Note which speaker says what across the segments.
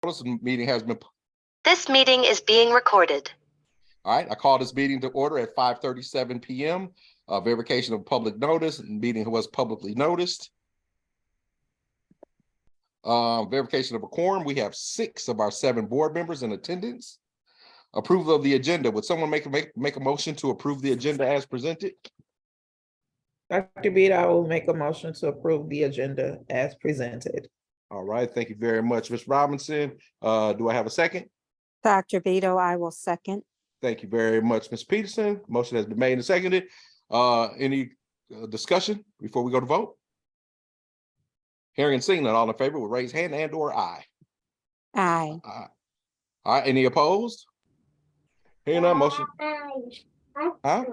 Speaker 1: This meeting has been.
Speaker 2: This meeting is being recorded.
Speaker 1: All right, I call this meeting to order at 5:37 p.m. Verification of public notice. Meeting was publicly noticed. Verification of a quorum. We have 6 of our 7 board members in attendance. Approval of the agenda. Would someone make a motion to approve the agenda as presented?
Speaker 3: Dr. Beat, I will make a motion to approve the agenda as presented.
Speaker 1: All right, thank you very much, Ms. Robinson. Do I have a second?
Speaker 4: Dr. Vito, I will second.
Speaker 1: Thank you very much, Ms. Peterson. Motion has been made and seconded. Any discussion before we go to vote? Hearing and seeing that, all in favor will raise hand and or aye.
Speaker 4: Aye.
Speaker 1: All right, any opposed? Hearing none, motion. Huh?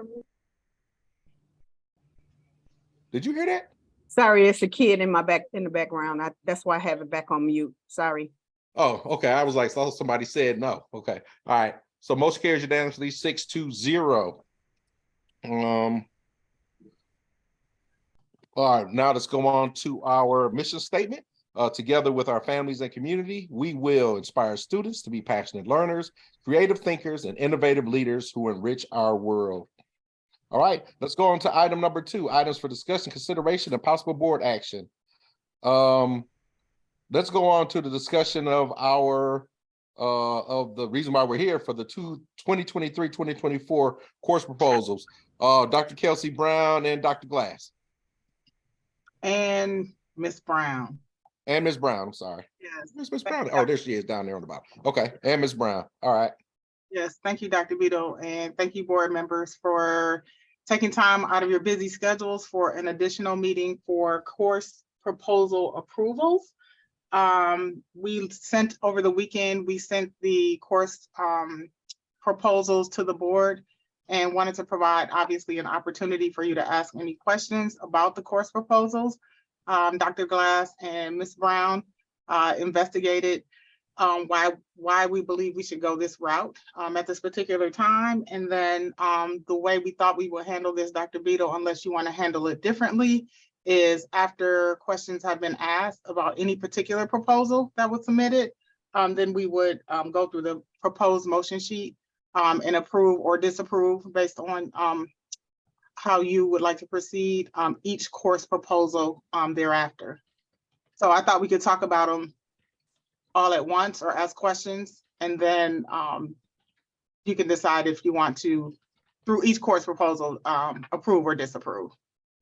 Speaker 1: Did you hear that?
Speaker 5: Sorry, it's a kid in the background. That's why I have it back on mute. Sorry.
Speaker 1: Oh, okay. I was like, oh, somebody said no. Okay. All right. So motion carries unanimously 6-0. All right, now let's go on to our mission statement. Together with our families and community, we will inspire students to be passionate learners, creative thinkers, and innovative leaders who enrich our world. All right, let's go on to item number 2, items for discussion, consideration, and possible board action. Let's go on to the discussion of our of the reason why we're here for the 2023-2024 course proposals. Dr. Kelsey Brown and Dr. Glass.
Speaker 5: And Ms. Brown.
Speaker 1: And Ms. Brown, I'm sorry.
Speaker 5: Yes.
Speaker 1: Ms. Brown. Oh, there she is down there on the bottom. Okay, and Ms. Brown. All right.
Speaker 5: Yes, thank you, Dr. Vito, and thank you, board members, for taking time out of your busy schedules for an additional meeting for course proposal approvals. We sent over the weekend, we sent the course proposals to the board and wanted to provide obviously an opportunity for you to ask any questions about the course proposals. Dr. Glass and Ms. Brown investigated why we believe we should go this route at this particular time. And then the way we thought we would handle this, Dr. Vito, unless you want to handle it differently, is after questions have been asked about any particular proposal that was submitted, then we would go through the proposed motion sheet and approve or disapprove based on how you would like to proceed each course proposal thereafter. So I thought we could talk about them all at once or ask questions, and then you can decide if you want to, through each course proposal, approve or disapprove.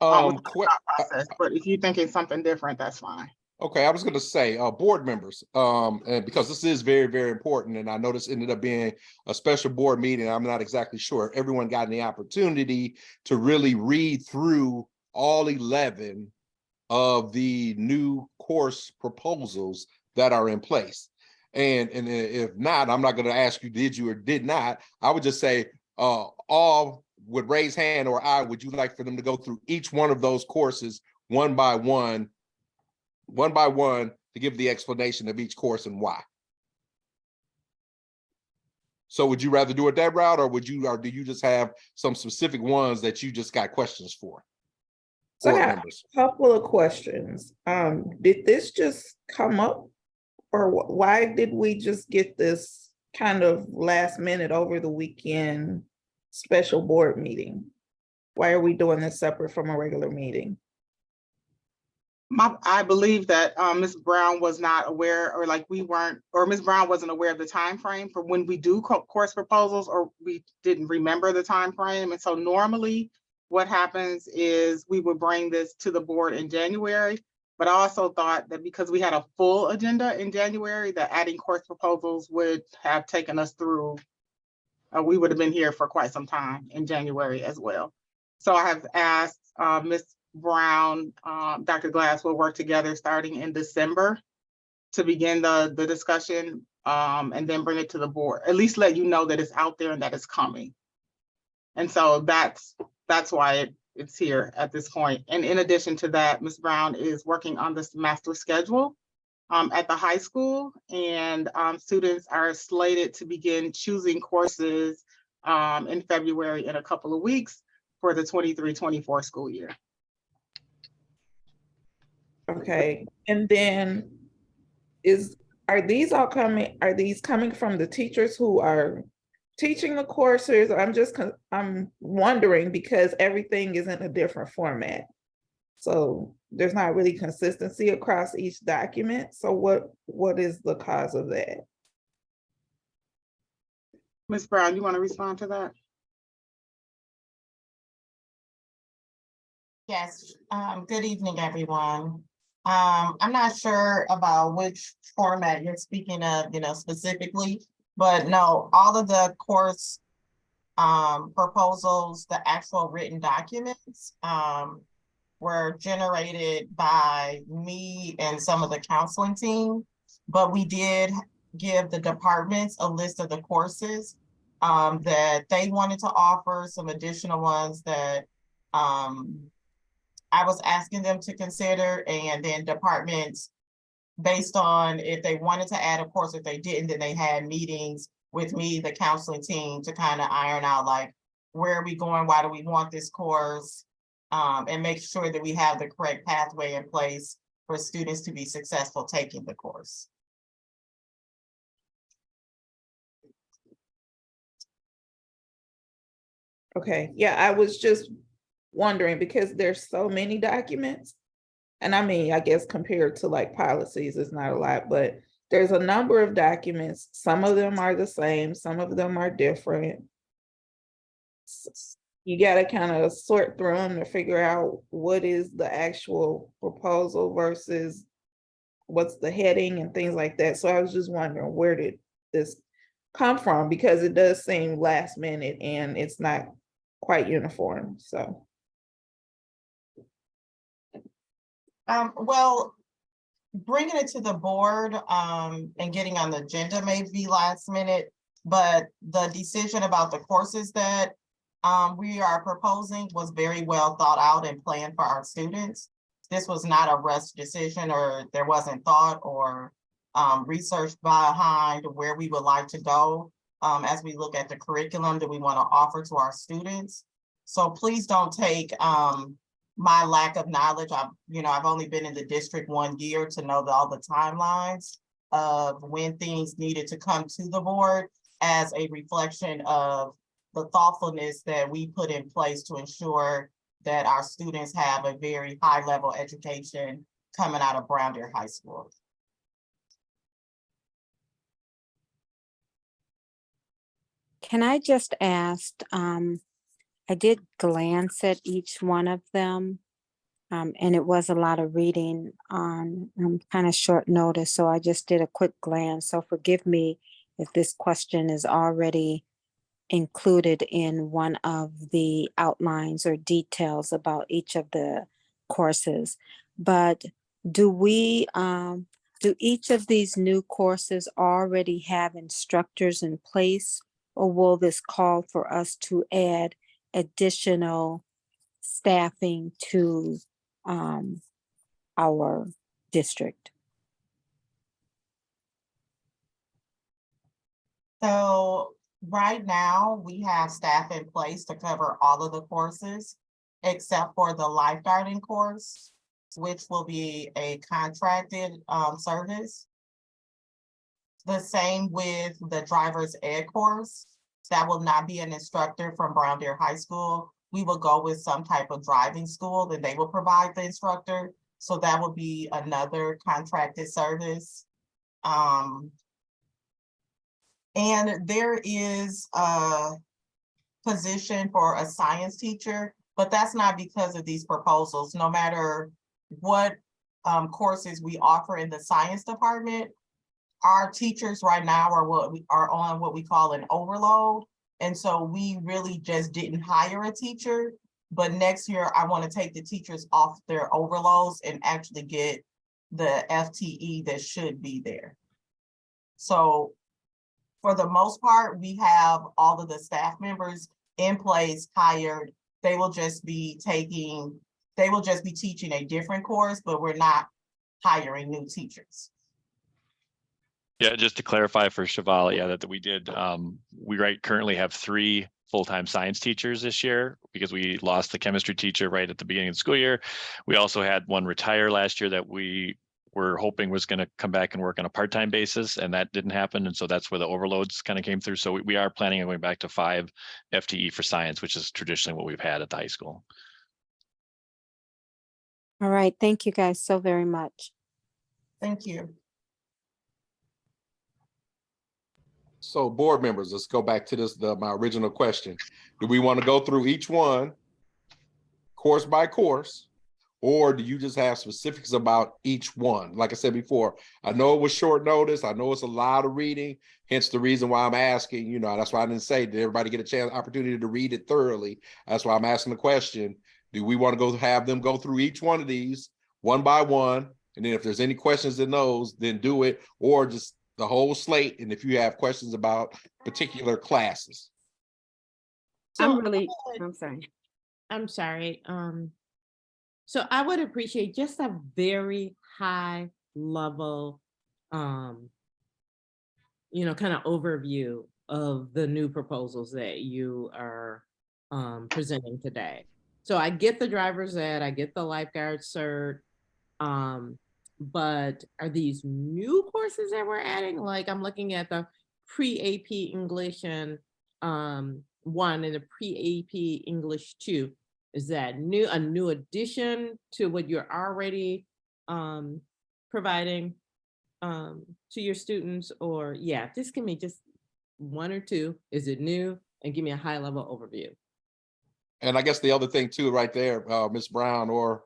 Speaker 5: Process, but if you think it's something different, that's fine.
Speaker 1: Okay, I was going to say, board members, and because this is very, very important, and I know this ended up being a special board meeting, I'm not exactly sure if everyone got the opportunity to really read through all 11 of the new course proposals that are in place. And if not, I'm not going to ask you, did you or did not? I would just say, all would raise hand or I, would you like for them to go through each one of those courses one by one to give the explanation of each course and why? So would you rather do it that route, or do you just have some specific ones that you just got questions for?
Speaker 3: So I got a couple of questions. Did this just come up, or why did we just get this kind of last minute over the weekend special board meeting? Why are we doing this separate from a regular meeting?
Speaker 5: I believe that Ms. Brown was not aware, or like we weren't, or Ms. Brown wasn't aware of the time frame for when we do course proposals, or we didn't remember the time frame. And so normally what happens is we would bring this to the board in January, but I also thought that because we had a full agenda in January, that adding course proposals would have taken us through, we would have been here for quite some time in January as well. So I have asked Ms. Brown, Dr. Glass will work together starting in December to begin the discussion and then bring it to the board, at least let you know that it's out there and that it's coming. And so that's why it's here at this point. And in addition to that, Ms. Brown is working on this master schedule at the high school, and students are slated to begin choosing courses in February in a couple of weeks for the 23-24 school year.
Speaker 3: Okay, and then is are these coming from the teachers who are teaching the courses? I'm wondering because everything is in a different format. So there's not really consistency across each document. So what is the cause of that?
Speaker 5: Ms. Brown, you want to respond to that?
Speaker 6: Yes, good evening, everyone. I'm not sure about which format you're speaking of, specifically, but no, all of the course proposals, the actual written documents, were generated by me and some of the counseling team, but we did give the departments a list of the courses that they wanted to offer, some additional ones that I was asking them to consider, and then departments, based on if they wanted to add a course, if they didn't, then they had meetings with me, the counseling team, to kind of iron out like, where are we going? Why do we want this course? And make sure that we have the correct pathway in place for students to be successful taking the course.
Speaker 3: Okay, yeah, I was just wondering because there's so many documents. And I mean, I guess compared to like policies, it's not a lot, but there's a number of documents. Some of them are the same, some of them are different. You got to kind of sort through them to figure out what is the actual proposal versus what's the heading and things like that. So I was just wondering, where did this come from? Because it does seem last minute and it's not quite uniform, so.
Speaker 6: Well, bringing it to the board and getting on the agenda may be last minute, but the decision about the courses that we are proposing was very well thought out and planned for our students. This was not a rushed decision, or there wasn't thought or research behind where we would like to go as we look at the curriculum that we want to offer to our students. So please don't take my lack of knowledge. I've only been in the district 1 year to know all the timelines of when things needed to come to the board as a reflection of the thoughtfulness that we put in place to ensure that our students have a very high level education coming out of Brown Deer High School.
Speaker 4: Can I just ask, I did glance at each one of them, and it was a lot of reading on kind of short notice, so I just did a quick glance. So forgive me if this question is already included in one of the outlines or details about each of the courses. But do each of these new courses already have instructors in place, or will this call for us to add additional staffing to our district?
Speaker 6: So right now we have staff in place to cover all of the courses except for the lifeguarding course, which will be a contracted service. The same with the driver's ed course. That will not be an instructor from Brown Deer High School. We will go with some type of driving school that they will provide the instructor. So that will be another contracted service. And there is a position for a science teacher, but that's not because of these proposals. No matter what courses we offer in the science department, our teachers right now are on what we call an overload. And so we really just didn't hire a teacher, but next year I want to take the teachers off their overloads and actually get the FTE that should be there. So for the most part, we have all of the staff members in place, hired. They will just be teaching a different course, but we're not hiring new teachers.
Speaker 7: Yeah, just to clarify for Cheval, yeah, that we did, we currently have 3 full-time science teachers this year because we lost the chemistry teacher right at the beginning of the school year. We also had one retire last year that we were hoping was going to come back and work on a part-time basis, and that didn't happen. And so that's where the overloads kind of came through. So we are planning on going back to 5 FTE for science, which is traditionally what we've had at the high school.
Speaker 4: All right, thank you guys so very much.
Speaker 6: Thank you.
Speaker 1: So board members, let's go back to this, my original question. Do we want to go through each one course by course? Or do you just have specifics about each one? Like I said before, I know it was short notice. I know it's a lot of reading, hence the reason why I'm asking, you know, that's why I didn't say, did everybody get a chance, opportunity to read it thoroughly? That's why I'm asking the question. Do we want to have them go through each one of these one by one? And then if there's any questions in those, then do it, or just the whole slate. And if you have questions about particular classes.
Speaker 6: So,
Speaker 8: I'm sorry. So I would appreciate just a very high level, kind of overview of the new proposals that you are presenting today. So I get the driver's ed, I get the lifeguard cert, but are these new courses that we're adding? Like I'm looking at the pre-AP English and 1 and the pre-AP English 2. Is that a new addition to what you're already providing to your students? Or just give me just 1 or 2. Is it new? And give me a high level overview.
Speaker 1: And I guess the other thing too, right there, Ms. Brown or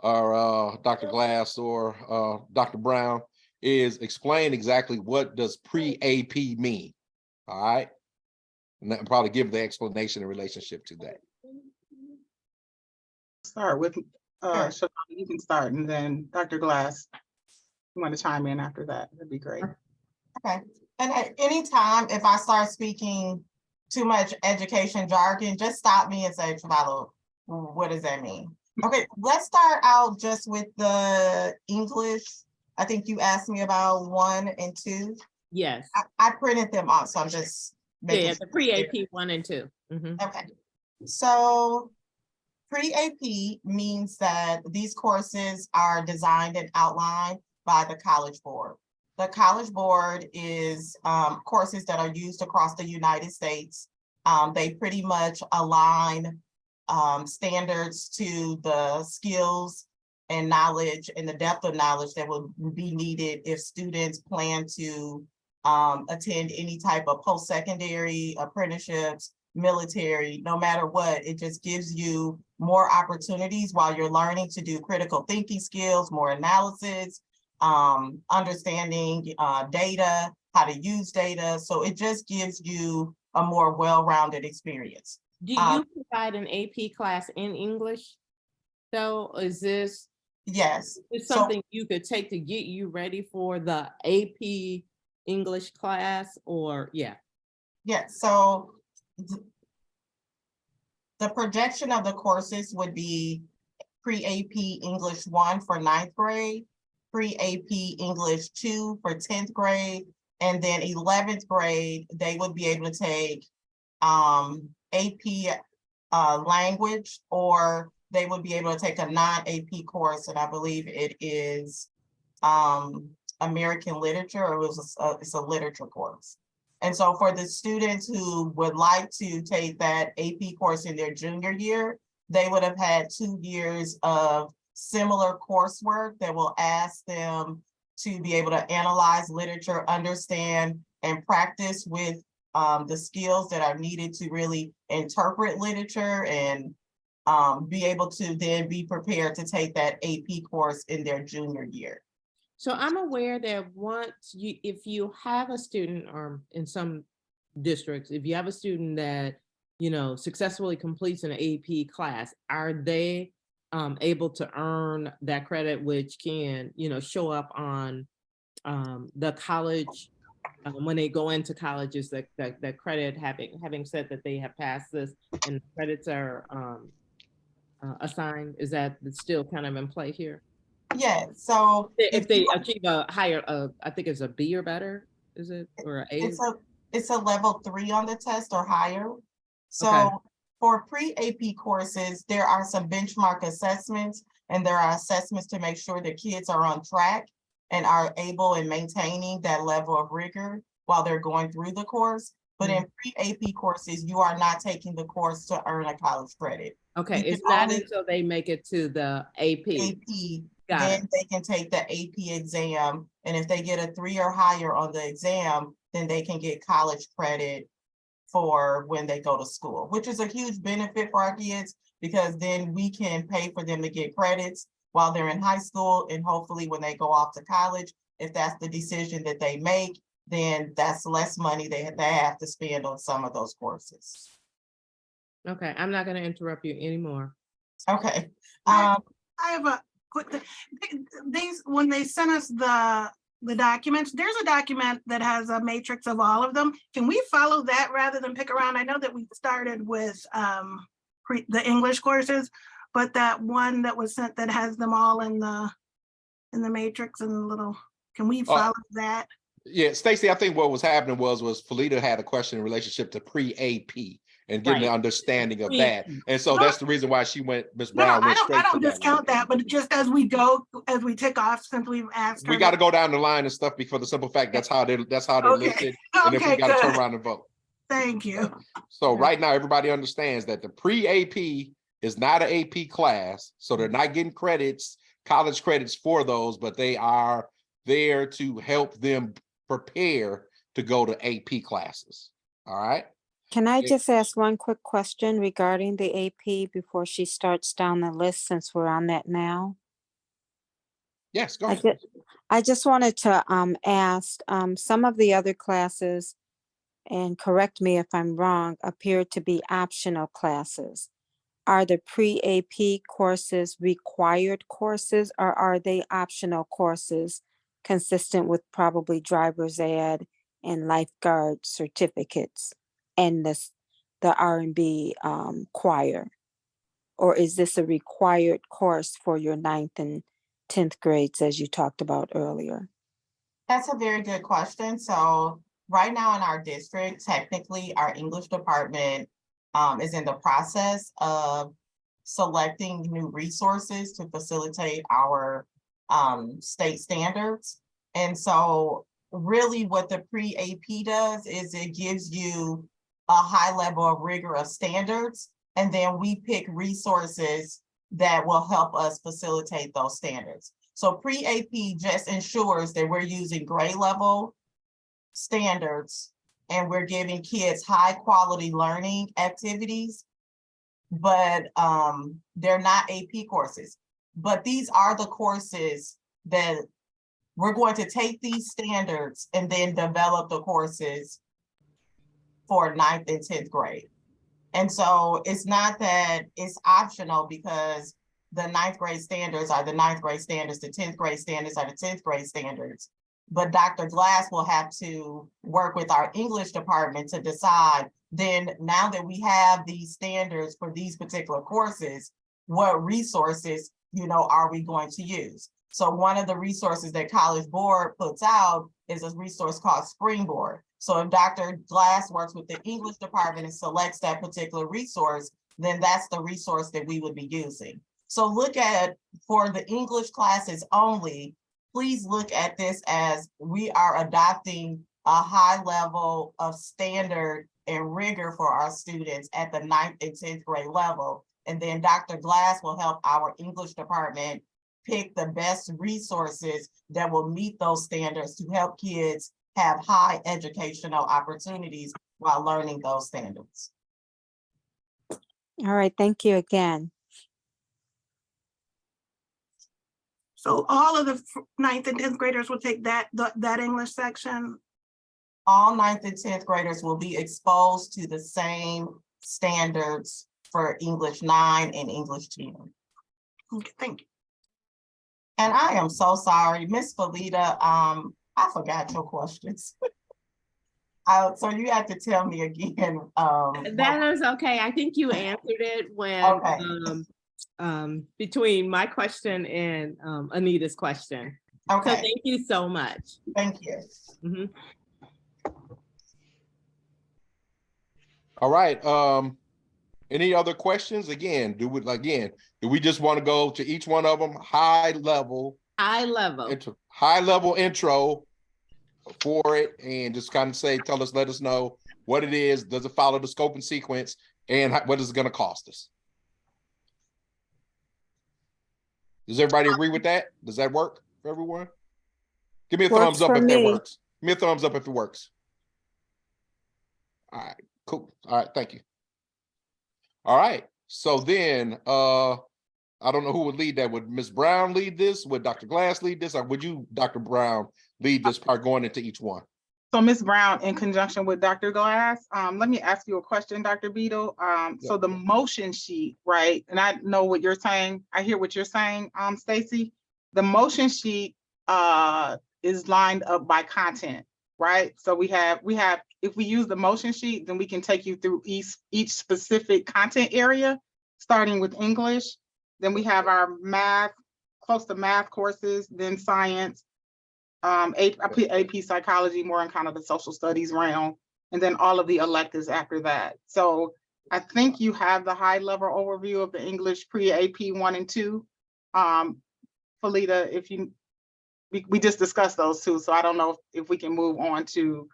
Speaker 1: Dr. Glass or Dr. Brown, is explain exactly what does pre-AP mean. All right. And then probably give the explanation in relationship to that.
Speaker 5: Start with, Shavon, you can start, and then Dr. Glass, you want to chime in after that, that'd be great.
Speaker 6: Okay, and at any time, if I start speaking too much education jargon, just stop me and say, Travalo, what does that mean? Okay, let's start out just with the English. I think you asked me about 1 and 2.
Speaker 8: Yes.
Speaker 6: I printed them off, so I'm just making
Speaker 8: The pre-AP 1 and 2. Mhm.
Speaker 6: Okay, so pre-AP means that these courses are designed and outlined by the College Board. The College Board is courses that are used across the United States. They pretty much align standards to the skills and knowledge and the depth of knowledge that will be needed if students plan to attend any type of post-secondary apprenticeships, military, no matter what. It just gives you more opportunities while you're learning to do critical thinking skills, more analysis, understanding data, how to use data. So it just gives you a more well-rounded experience.
Speaker 8: Do you provide an AP class in English? So is this
Speaker 6: Yes.
Speaker 8: something you could take to get you ready for the AP English class, or
Speaker 6: Yeah, so the projection of the courses would be pre-AP English 1 for 9th grade, pre-AP English 2 for 10th grade, and then 11th grade, they would be able to take AP language, or they would be able to take a non-AP course, and I believe it is American literature, or it's a literature course. And so for the students who would like to take that AP course in their junior year, they would have had 2 years of similar coursework that will ask them to be able to analyze literature, understand and practice with the skills that are needed to really interpret literature and be able to then be prepared to take that AP course in their junior year.
Speaker 8: So I'm aware that if you have a student, or in some districts, if you have a student that, successfully completes an AP class, are they able to earn that credit, which can, show up on the college when they go into colleges, that credit, having said that they have passed this and credits are assigned? Is that still kind of in play here?
Speaker 6: Yeah, so
Speaker 8: if they achieve a higher, I think it's a B or better, is it, or A?
Speaker 6: It's a level 3 on the test or higher. So
Speaker 8: Okay.
Speaker 6: For pre-AP courses, there are some benchmark assessments, and there are assessments to make sure that kids are on track and are able in maintaining that level of rigor while they're going through the course. But in pre-AP courses, you are not taking the course to earn a college credit.
Speaker 8: Okay,
Speaker 6: You
Speaker 8: it's
Speaker 6: can
Speaker 8: not
Speaker 6: only
Speaker 8: until they make it to the AP.
Speaker 6: AP,
Speaker 8: Got
Speaker 6: then
Speaker 8: it.
Speaker 6: they can take the AP exam. And if they get a 3 or higher on the exam, then they can get college credit for when they go to school, which is a huge benefit for our kids, because then we can pay for them to get credits while they're in high school, and hopefully when they go off to college, if that's the decision that they make, then that's less money they have to spend on some of those courses.
Speaker 8: Okay, I'm not gonna interrupt you anymore.
Speaker 6: Okay.
Speaker 9: I have a quick, these, when they sent us the documents, there's a document that has a matrix of all of them. Can we follow that rather than pick around? I know that we started with the English courses, but that one that was sent that has them all in the matrix and little, can we follow that?
Speaker 1: Yeah, Stacy, I think what was happening was Felita had a question in relationship to pre-AP and getting the
Speaker 8: Right.
Speaker 1: understanding of that. And so
Speaker 9: No.
Speaker 1: that's the reason why Ms.
Speaker 9: No,
Speaker 1: Brown
Speaker 9: I
Speaker 1: went
Speaker 9: don't
Speaker 1: straight to that.
Speaker 9: discount that, but just as we go, as we tick off, since we've asked her.
Speaker 1: We got to go down the line and stuff for the simple fact that's how they're
Speaker 9: Okay.
Speaker 1: listed. And if we
Speaker 9: Okay,
Speaker 1: got to turn
Speaker 9: good.
Speaker 1: around and vote.
Speaker 9: Thank you.
Speaker 1: So right now, everybody understands that the pre-AP is not an AP class. So they're not getting credits, college credits for those, but they are there to help them prepare to go to AP classes. All right.
Speaker 4: Can I
Speaker 1: Yeah.
Speaker 4: just ask one quick question regarding the AP before she starts down the list, since we're on that now?
Speaker 1: Yes, go
Speaker 4: I
Speaker 1: ahead.
Speaker 4: just, I just wanted to ask, some of the other classes, and correct me if I'm wrong, appear to be optional classes. Are the pre-AP courses required courses, or are they optional courses consistent with probably driver's ed and lifeguard certificates and the R&B choir? Or is this a required course for your 9th and 10th grades, as you talked about earlier?
Speaker 6: That's a very good question. So right now in our district, technically our English department is in the process of selecting new resources to facilitate our state standards. And so really what the pre-AP does is it gives you a high level of rigor of standards, and then we pick resources that will help us facilitate those standards. So pre-AP just ensures that we're using grade level standards and we're giving kids high quality learning activities, but they're not AP courses. But these are the courses that we're going to take these standards and then develop the courses for 9th and 10th grade. And so it's not that it's optional, because the 9th grade standards are the 9th grade standards, the 10th grade standards are the 10th grade standards. But Dr. Glass will have to work with our English department to decide, then now that we have these standards for these particular courses, what resources, are we going to use? So one of the resources that College Board puts out is a resource called Springboard. So if Dr. Glass works with the English department and selects that particular resource, then that's the resource that we would be using. So look at, for the English classes only, please look at this as we are adopting a high level of standard and rigor for our students at the 9th and 10th grade level. And then Dr. Glass will help our English department pick the best resources that will meet those standards to help kids have high educational opportunities while learning those standards.
Speaker 4: All right, thank you again.
Speaker 9: So all of the 9th and 10th graders will take that English section?
Speaker 6: All 9th and 10th graders will be exposed to the same standards for English 9 and English 10.
Speaker 9: Okay, thank you.
Speaker 6: And I am so sorry, Miss Felita, I forgot your questions. So you have to tell me again.
Speaker 8: That is okay. I think you answered it when,
Speaker 6: Okay.
Speaker 8: between my question and Anita's question. So
Speaker 6: Okay,
Speaker 8: thank you so much.
Speaker 6: thank you.
Speaker 8: Mhm.
Speaker 1: All right. Any other questions? Do we just want to go to each one of them high level
Speaker 8: High level.
Speaker 1: high level intro for it, and just kind of let us know what it is. Does it follow the scope and sequence, and what is it going to cost us? Does everybody agree with that? Does that work for everyone? Give me a
Speaker 4: Works
Speaker 1: thumbs up
Speaker 4: for
Speaker 1: if that
Speaker 4: me.
Speaker 1: works. Give me a thumbs up if it works. All right, cool. All right, thank you. All right, so then I don't know who would lead that. Would Ms. Brown lead this? Would Dr. Glass lead this? Or would you, Dr. Brown, lead this part going into each one?
Speaker 5: So Ms. Brown, in conjunction with Dr. Glass, let me ask you a question, Dr. Beadle. So the motion sheet, right? And I know what you're saying. I hear what you're saying, Stacy. The motion sheet is lined up by content, right? So we have, if we use the motion sheet, then we can take you through each specific content area, starting with English. Then we have our math, close to math courses, then science, I put AP psychology more in kind of the social studies realm, and then all of the electives after that. So I think you have the high level overview of the English pre-AP 1 and 2. Felita, if you, we just discussed those two, so I don't know if we can move on to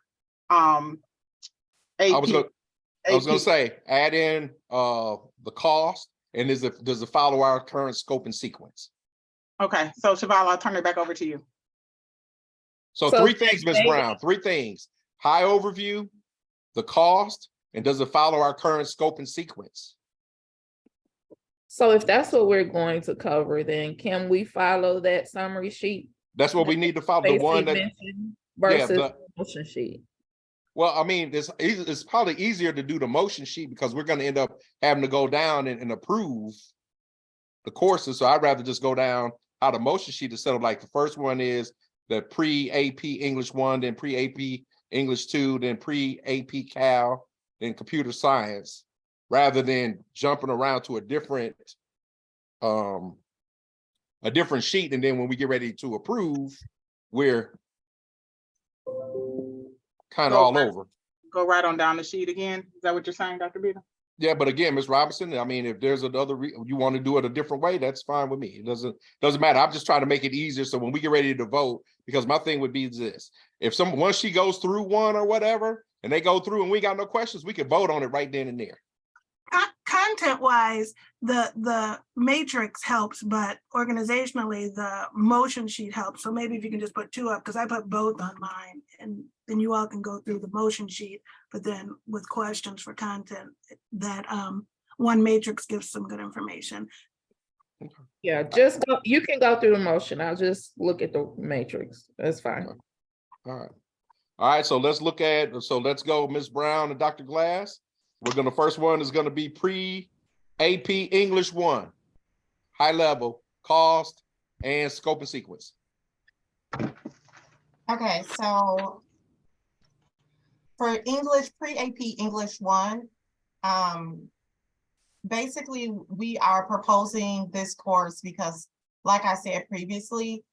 Speaker 5: AP.
Speaker 1: I was gonna say, add in the cost, and does it follow our current scope and sequence?
Speaker 5: Okay, so Shivala, I'll turn it back over to you.
Speaker 1: So 3 things, Ms. Brown, 3 things: high overview, the cost, and does it follow our current scope and sequence?
Speaker 3: So if that's what we're going to cover, then can we follow that summary sheet?
Speaker 1: That's what we need to follow. The one that
Speaker 3: versus the motion sheet.
Speaker 1: Well, I mean, it's probably easier to do the motion sheet because we're going to end up having to go down and approve the courses. So I'd rather just go down how the motion sheet instead of like the first one is the pre-AP English 1, then pre-AP English 2, then pre-AP Cal, then computer science, rather than jumping around to a different sheet. And then when we get ready to approve, we're kind of all over.
Speaker 5: Go right on down the sheet again. Is that what you're saying, Dr. Beta?
Speaker 1: Yeah, but again, Ms. Robinson, I mean, if there's another you want to do it a different way, that's fine with me. It doesn't matter. I'm just trying to make it easier so when we get ready to vote, because my thing would be this: if once she goes through one or whatever, and they go through and we got no questions, we can vote on it right then and there.
Speaker 9: Content wise, the matrix helps, but organizationally the motion sheet helps. So maybe if you can just put 2 up, because I put both on mine, and then you all can go through the motion sheet, but then with questions for content, that one matrix gives some good information.
Speaker 3: Yeah, just go, you can go through the motion. I'll just look at the matrix. That's fine.
Speaker 1: All right. So let's let's go, Ms. Brown and Dr. Glass. First one is gonna be pre-AP English 1, high level, cost, and scope and sequence.
Speaker 6: Okay, so for English, pre-AP English 1, basically we are proposing this course because, like I said previously,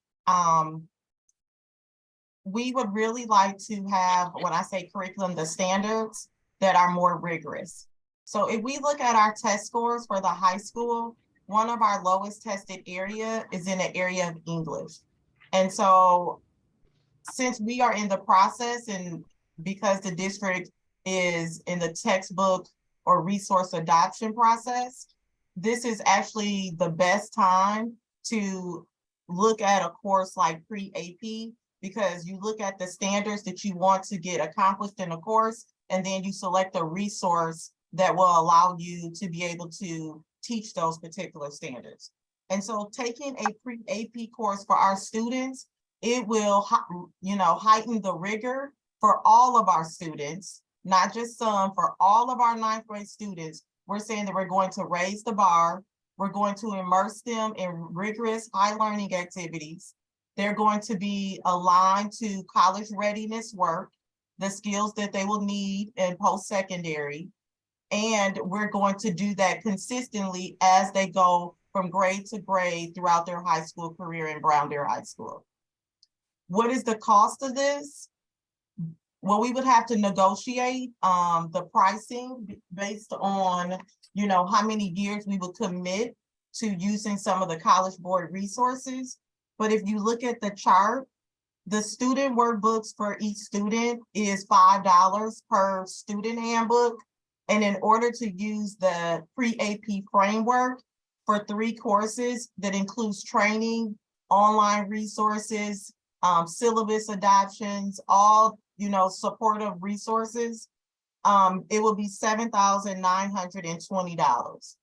Speaker 6: we would really like to have, when I say curriculum, the standards that are more rigorous. So if we look at our test scores for the high school, one of our lowest tested area is in the area of English. And so since we are in the process, and because the district is in the textbook or resource adoption process, this is actually the best time to look at a course like pre-AP, because you look at the standards that you want to get accomplished in a course, and then you select a resource that will allow you to be able to teach those particular standards. And so taking a pre-AP course for our students, it will, heighten the rigor for all of our students, not just some, for all of our 9th grade students. We're saying that we're going to raise the bar. We're going to immerse them in rigorous high learning activities. They're going to be aligned to college readiness work, the skills that they will need in post-secondary. And we're going to do that consistently as they go from grade to grade throughout their high school career in Brown Deer High School. What is the cost of this? Well, we would have to negotiate the pricing based on, how many years we would commit to using some of the College Board resources. But if you look at the chart, the student workbooks for each student is $5 per student handbook. And in order to use the pre-AP framework for 3 courses that includes training, online resources, syllabus adoptions, all, supportive resources, it will be $7,920.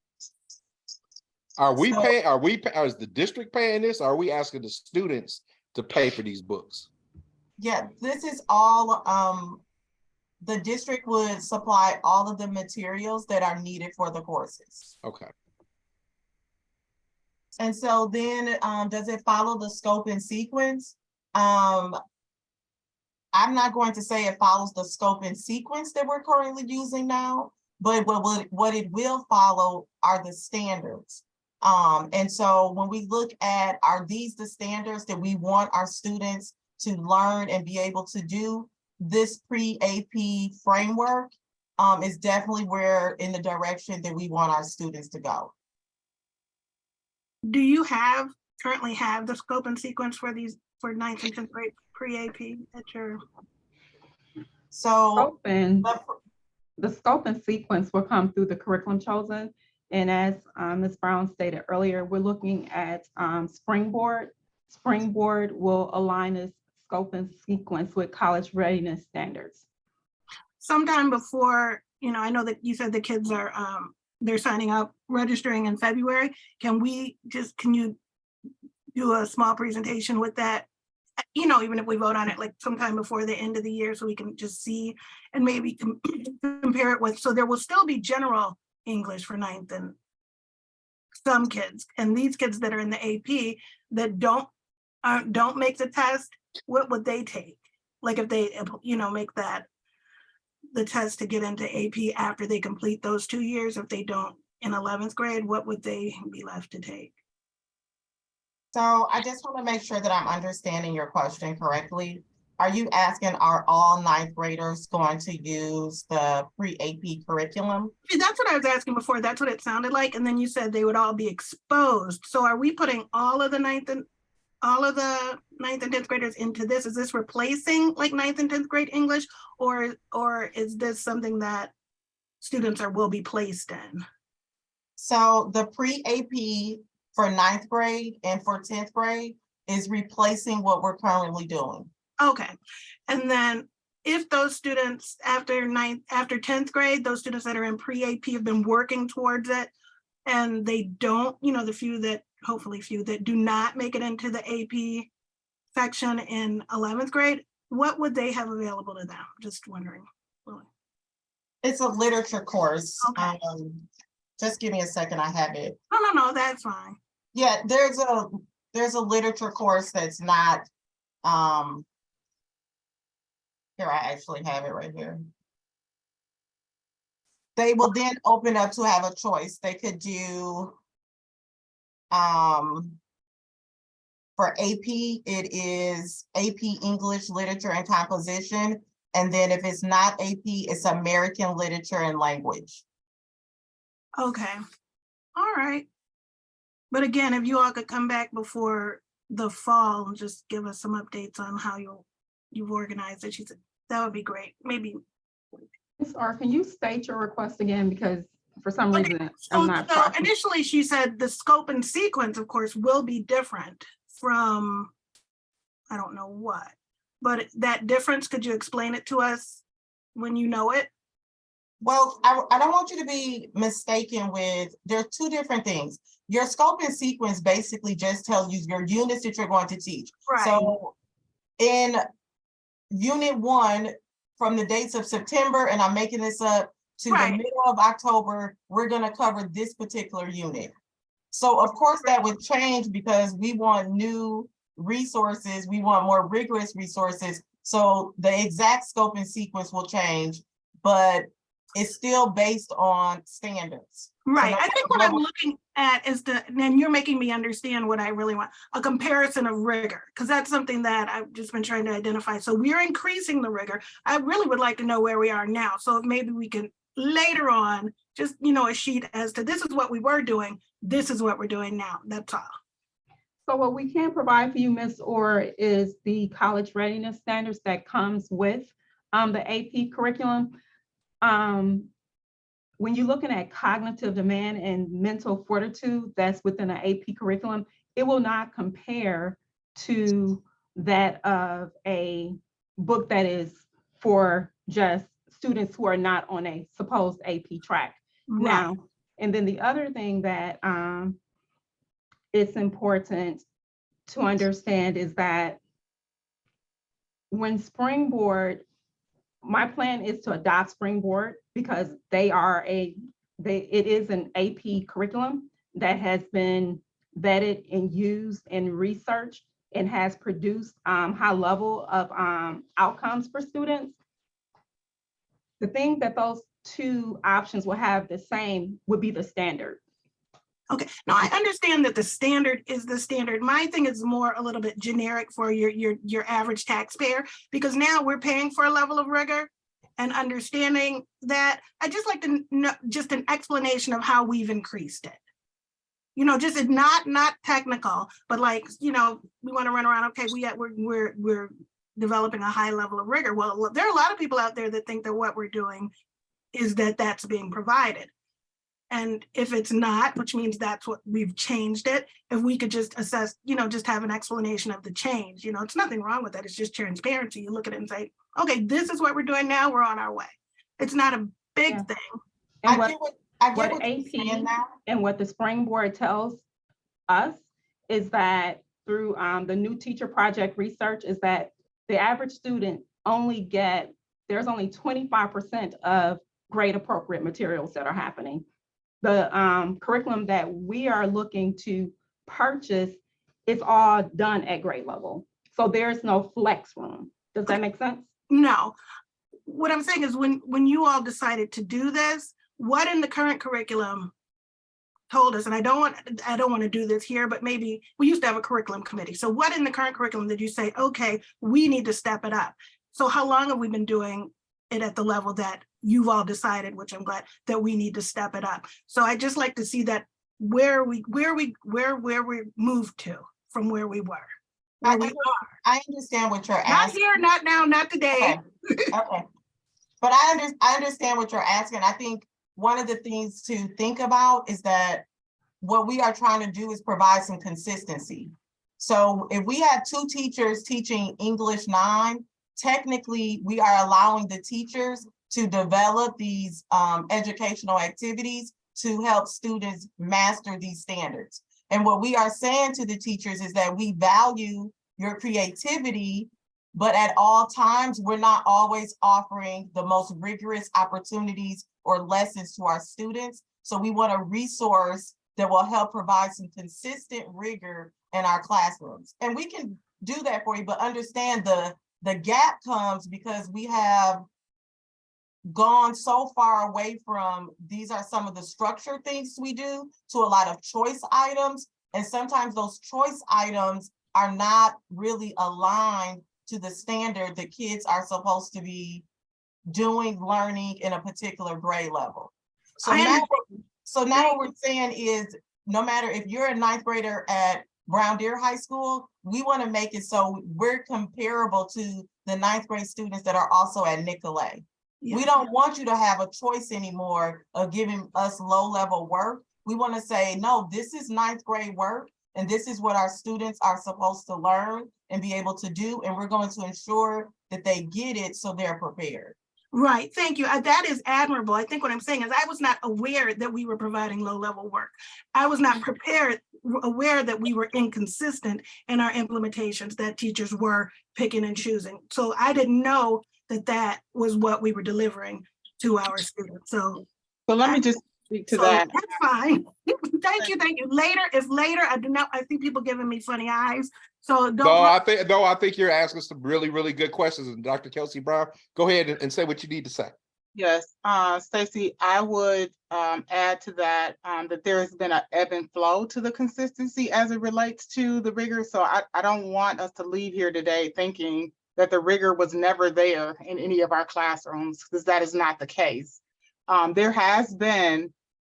Speaker 1: Are we
Speaker 6: So-
Speaker 1: paying, is the district paying this? Or are we asking the students to pay for these books?
Speaker 6: Yeah, this is all, the district would supply all of the materials that are needed for the courses.
Speaker 1: Okay.
Speaker 6: And so then, does it follow the scope and sequence? I'm not going to say it follows the scope and sequence that we're currently using now, but what it will follow are the standards. And so when we look at, are these the standards that we want our students to learn and be able to do? This pre-AP framework is definitely where in the direction that we want our students to go.
Speaker 9: Do you currently have the scope and sequence for 9th and 10th grade pre-AP at your?
Speaker 6: So
Speaker 10: The scope and sequence will come through the curriculum chosen. And as Ms. Brown stated earlier, we're looking at Springboard. Springboard will align this scope and sequence with college readiness standards.
Speaker 9: Sometime before, I know that you said the kids are, they're signing up, registering in February. Can you do a small presentation with that? Even if we vote on it like sometime before the end of the year, so we can just see and maybe compare it with, so there will still be general English for 9th and some kids, and these kids that are in the AP that don't make the test, what would they take? Like if they, make that the test to get into AP after they complete those 2 years, if they don't in 11th grade, what would they be left to take?
Speaker 6: So I just want to make sure that I'm understanding your question correctly. Are you asking, are all 9th graders going to use the pre-AP curriculum?
Speaker 9: That's what I was asking before. That's what it sounded like. And then you said they would all be exposed. So are we putting all of the 9th and 10th graders into this? Is this replacing like 9th and 10th grade English, or is this something that students will be placed in?
Speaker 6: So the pre-AP for 9th grade and for 10th grade is replacing what we're currently doing.
Speaker 9: Okay. And then if those students after 10th grade, those students that are in pre-AP have been working towards it and they don't, hopefully few that do not make it into the AP section in 11th grade, what would they have available to them? Just wondering.
Speaker 6: It's a literature course.
Speaker 9: Okay.
Speaker 6: Just give me a second, I have it.
Speaker 9: No, that's fine.
Speaker 6: Yeah, there's a literature course that's not, here, I actually have it right here. They will then open up to have a choice. They could do, for AP, it is AP English, Literature and Composition. And then if it's not AP, it's American Literature and Language.
Speaker 9: Okay. All right. But again, if you all could come back before the fall and just give us some updates on how you've organized it, that would be great. Maybe.
Speaker 10: Ms. R, can you state your request again? Because for some
Speaker 9: Okay,
Speaker 10: reason,
Speaker 9: so
Speaker 10: I'm not. tracking.
Speaker 9: initially she said the scope and sequence, of course, will be different from, I don't know what, but that difference, could you explain it to us when you know it?
Speaker 6: Well, I don't want you to be mistaken with, there are 2 different things. Your scope and sequence basically just tells you your units that you're going to teach.
Speaker 9: Right.
Speaker 6: So in unit 1, from the dates of September, and I'm making this up, to
Speaker 9: Right.
Speaker 6: the middle of October, we're gonna cover this particular unit. So of course that would change because we want new resources, we want more rigorous resources. So the exact scope and sequence will change, but it's still based on standards.
Speaker 9: Right.
Speaker 6: So
Speaker 9: I think what I'm looking at is and you're making me understand what I really want, a comparison of rigor, because that's something that I've just been trying to identify. So we're increasing the rigor. I really would like to know where we are now. So if maybe we can later on, just, a sheet as to this is what we were doing, this is what we're doing now. That's all.
Speaker 10: So what we can provide for you, Ms. Orr, is the college readiness standards that comes with the AP curriculum. When you're looking at cognitive demand and mental fortitude that's within an AP curriculum, it will not compare to that of a book that is for just students who are not on a supposed AP track.
Speaker 9: Right.
Speaker 10: Now, and then the other thing that it's important to understand is that when Springboard, my plan is to adopt Springboard because it is an AP curriculum that has been vetted and used and researched and has produced high level of outcomes for students. The thing that those two options will have the same would be the standard.
Speaker 9: Okay, now I understand that the standard is the standard. My thing is more a little bit generic for your average taxpayer, because now we're paying for a level of rigor and understanding that. I just like to know just an explanation of how we've increased it. You know, just not technical, but like, you know, we want to run around, okay, we're developing a high level of rigor. Well, there are a lot of people out there that think that what we're doing is that's being provided. And if it's not, which means that's what we've changed it, if we could just assess, you know, just have an explanation of the change, you know, it's nothing wrong with that. It's just transparency. You look at it and say, okay, this is what we're doing now. We're on our way. It's not a big thing.
Speaker 10: And
Speaker 6: I get what you're
Speaker 10: AP
Speaker 6: saying now.
Speaker 10: and what the Springboard tells us is that through the new teacher project research is that the average student there's only 25% of grade appropriate materials that are happening. The curriculum that we are looking to purchase is all done at grade level. So there's no flex room. Does that make sense?
Speaker 9: No. What I'm saying is when you all decided to do this, what in the current curriculum told us, and I don't want to do this here, but maybe we used to have a curriculum committee. So what in the current curriculum did you say, okay, we need to step it up? So how long have we been doing it at the level that you've all decided, which I'm glad that we need to step it up? So I just like to see that where we moved to from where we were.
Speaker 6: I understand what you're
Speaker 9: Not
Speaker 6: asking.
Speaker 9: here, not now, not today.
Speaker 6: Okay. But I understand what you're asking. I think one of the things to think about is that what we are trying to do is provide some consistency. So if we have 2 teachers teaching English 9, technically we are allowing the teachers to develop these educational activities to help students master these standards. And what we are saying to the teachers is that we value your creativity, but at all times, we're not always offering the most rigorous opportunities or lessons to our students. So we want a resource that will help provide some consistent rigor in our classrooms. And we can do that for you, but understand the gap comes because we have gone so far away from, these are some of the structured things we do, to a lot of choice items. And sometimes those choice items are not really aligned to the standard that kids are supposed to be doing, learning in a particular grade level. So now what we're saying is, no matter if you're a 9th grader at Brown Deer High School, we want to make it so we're comparable to the 9th grade students that are also at Nicolet. Yeah. We don't want you to have a choice anymore of giving us low-level work. We want to say, no, this is 9th grade work, and this is what our students are supposed to learn and be able to do, and we're going to ensure that they get it so they're prepared.
Speaker 9: Right, thank you. That is admirable. I think what I'm saying is I was not aware that we were providing low-level work. I was not aware that we were inconsistent in our implementations, that teachers were picking and choosing. So I didn't know that was what we were delivering to our students. So
Speaker 5: let me just speak to that.
Speaker 9: That's fine. Thank you. If later, I see people giving me funny eyes. So
Speaker 1: I think you're asking some really, really good questions. And Dr. Kelsey Brown, go ahead and say what you need to say.
Speaker 5: Yes, Stacey, I would add to that that there has been an ebb and flow to the consistency as it relates to the rigor. So I don't want us to leave here today thinking that the rigor was never there in any of our classrooms, because that is not the case. There has been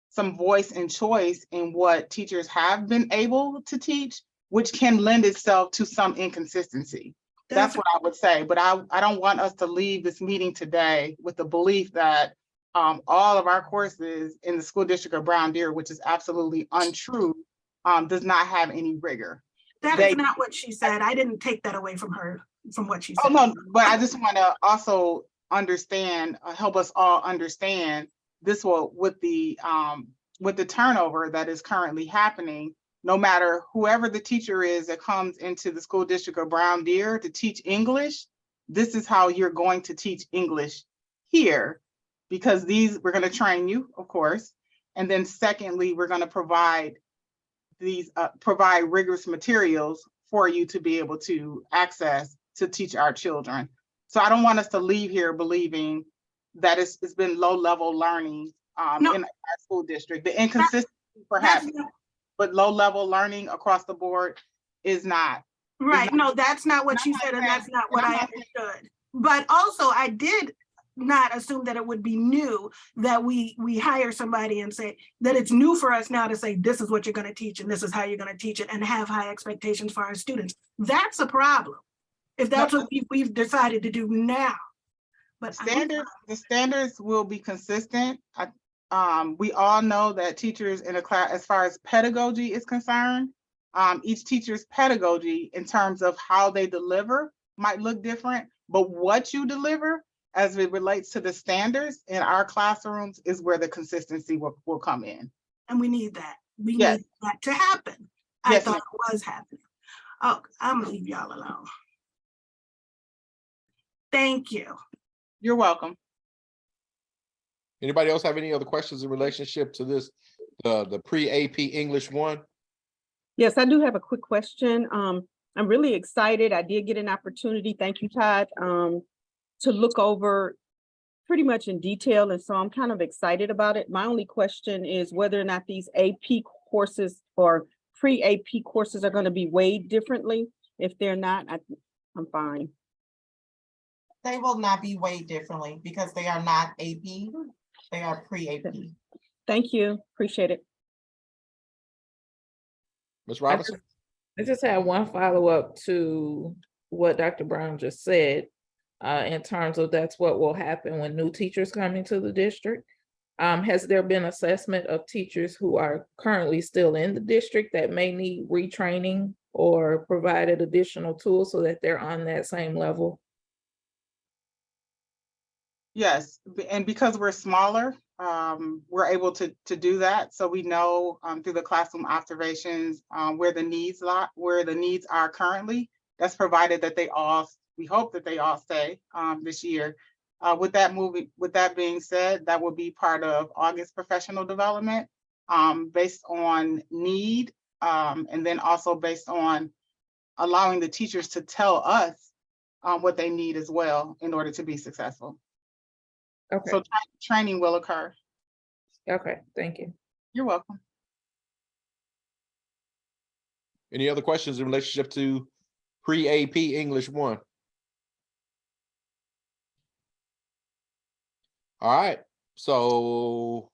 Speaker 5: some voice and choice in what teachers have been able to teach, which can lend itself to some inconsistency. That's what I would say, but I don't want us to leave this meeting today with the belief that all of our courses in the school district of Brown Deer, which is absolutely untrue, does not have any rigor.
Speaker 9: That is not what she said. I didn't take that away from her, from what she said.
Speaker 5: Oh, no, but I just want to also understand, help us all understand this will, with the turnover that is currently happening, no matter whoever the teacher is that comes into the school district of Brown Deer to teach English, this is how you're going to teach English here, because we're going to train you, of course. And then secondly, we're going to provide rigorous materials for you to be able to access to teach our children. So I don't want us to leave here believing that it's been low level learning in our school district. The inconsistency perhaps, but low level learning across the board is not.
Speaker 9: Right, no, that's not what she said, and that's not what I understood. But also, I did not assume that it would be new that we hire somebody and say that it's new for us now to say, this is what you're going to teach and this is how you're going to teach it, and have high expectations for our students. That's a problem. If that's what we've decided to do now. But
Speaker 5: the standards will be consistent. We all know that teachers in a class, as far as pedagogy is concerned, each teacher's pedagogy in terms of how they deliver might look different, but what you deliver as it relates to the standards in our classrooms is where the consistency will come in.
Speaker 9: And we need that. We need that to happen. I thought it was happening. Oh, I'm gonna leave y'all alone. Thank you.
Speaker 5: You're welcome.
Speaker 1: Anybody else have any other questions in relationship to this, the pre-AP English 1?
Speaker 11: Yes, I do have a quick question. I'm really excited. I did get an opportunity, thank you, Todd, to look over pretty much in detail. And so I'm kind of excited about it. My only question is whether or not these AP courses or pre-AP courses are going to be weighed differently. If they're not, I'm fine.
Speaker 6: They will not be weighed differently because they are not AP. They are pre-AP.
Speaker 11: Thank you. Appreciate it.
Speaker 1: Ms. Robinson?
Speaker 3: I just have one follow-up to what Dr. Brown just said, in terms of that's what will happen when new teachers come into the district. Has there been assessment of teachers who are currently still in the district that may need retraining or provided additional tools so that they're on that same level?
Speaker 5: Yes, and because we're smaller, we're able to do that. So we know through the classroom observations where the needs are currently. That's provided that we hope that they all stay this year. With that being said, that will be part of August professional development based on need, and then also based on allowing the teachers to tell us what they need as well in order to be successful.
Speaker 3: Okay.
Speaker 5: So training will occur.
Speaker 3: Okay, thank you.
Speaker 5: You're welcome.
Speaker 1: Any other questions in relationship to pre-AP English 1? All right, so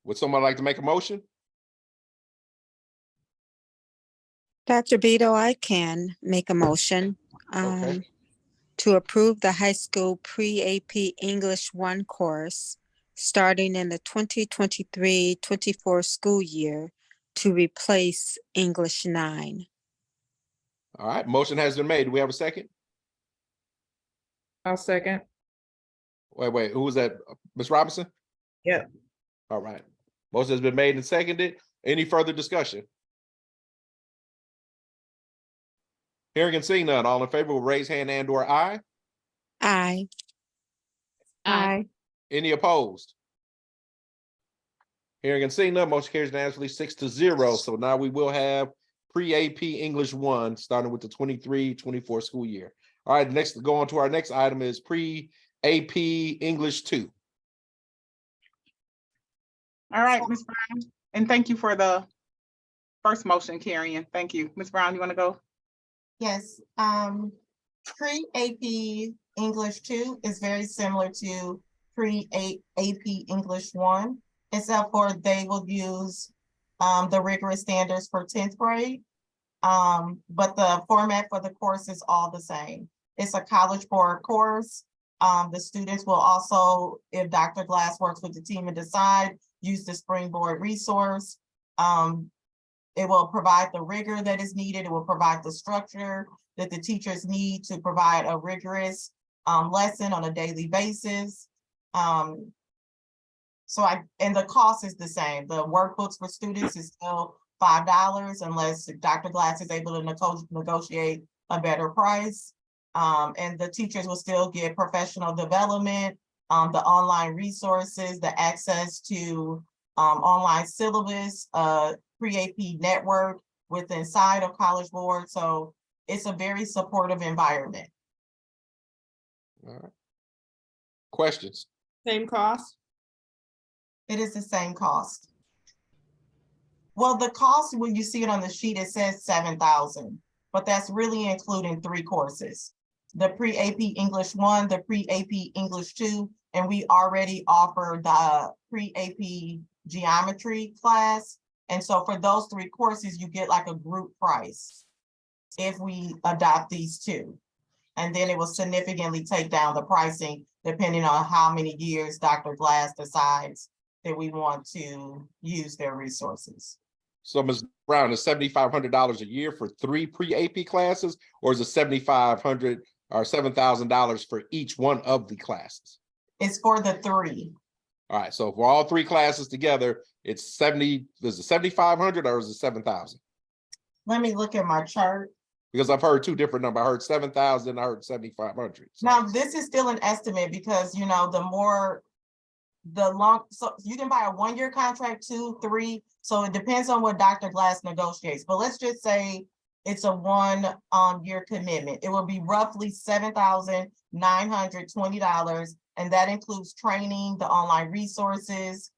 Speaker 1: would someone like to make a motion?
Speaker 4: Dr. Beto, I can make a motion
Speaker 1: Okay.
Speaker 4: to approve the high school pre-AP English 1 course starting in the 2023-24 school year to replace English 9.
Speaker 1: All right, motion has been made. Do we have a second?
Speaker 3: I'll second.
Speaker 1: Wait, who was that? Ms. Robinson?
Speaker 3: Yeah.
Speaker 1: All right. Motion has been made and seconded. Any further discussion? Hearing and seeing none, all in favor will raise hand and/or aye.
Speaker 4: Aye.
Speaker 8: Aye.
Speaker 1: Any opposed? Hearing and seeing none, motion carries unanimously 6-0. So now we will have pre-AP English 1 starting with the 23-24 school year. All right, next, go on to our next item is pre-AP English 2.
Speaker 5: All right, Ms. Brown, and thank you for the first motion, Carrie. Thank you. Ms. Brown, you want to go?
Speaker 6: Yes, pre-AP English 2 is very similar to pre-AP English 1, except for they will use the rigorous standards for 10th grade. But the format for the course is all the same. It's a College Board course. The students will also, if Dr. Glass works with the team and decide, use the Springboard resource. It will provide the rigor that is needed. It will provide the structure that the teachers need to provide a rigorous lesson on a daily basis. And the cost is the same. The workbooks for students is still $5 unless Dr. Glass is able to negotiate a better price. And the teachers will still get professional development, the online resources, the access to online syllabus, pre-AP network within inside of College Board. So it's a very supportive environment.
Speaker 1: All right. Questions?
Speaker 8: Same cost?
Speaker 6: It is the same cost. Well, the cost, when you see it on the sheet, it says $7,000, but that's really including 3 courses. The pre-AP English 1, the pre-AP English 2, and we already offer the pre-AP geometry class. And so for those 3 courses, you get like a group price if we adopt these 2. And then it will significantly take down the pricing depending on how many years Dr. Glass decides that we want to use their resources.
Speaker 1: So Ms. Brown, is $7,500 a year for 3 pre-AP classes, or is it $7,500 or $7,000 for each one of the classes?
Speaker 6: It's for the 3.
Speaker 1: All right, so for all 3 classes together, it's is it $7,500 or is it $7,000?
Speaker 6: Let me look at my chart.
Speaker 1: Because I've heard 2 different numbers. I heard 7,000, I heard 7,500.
Speaker 6: Now, this is still an estimate because, you know, so you can buy a 1-year contract, 2, 3. So it depends on what Dr. Glass negotiates. But let's just say it's a 1-year commitment. It will be roughly $7,920. And that includes training, the online resources.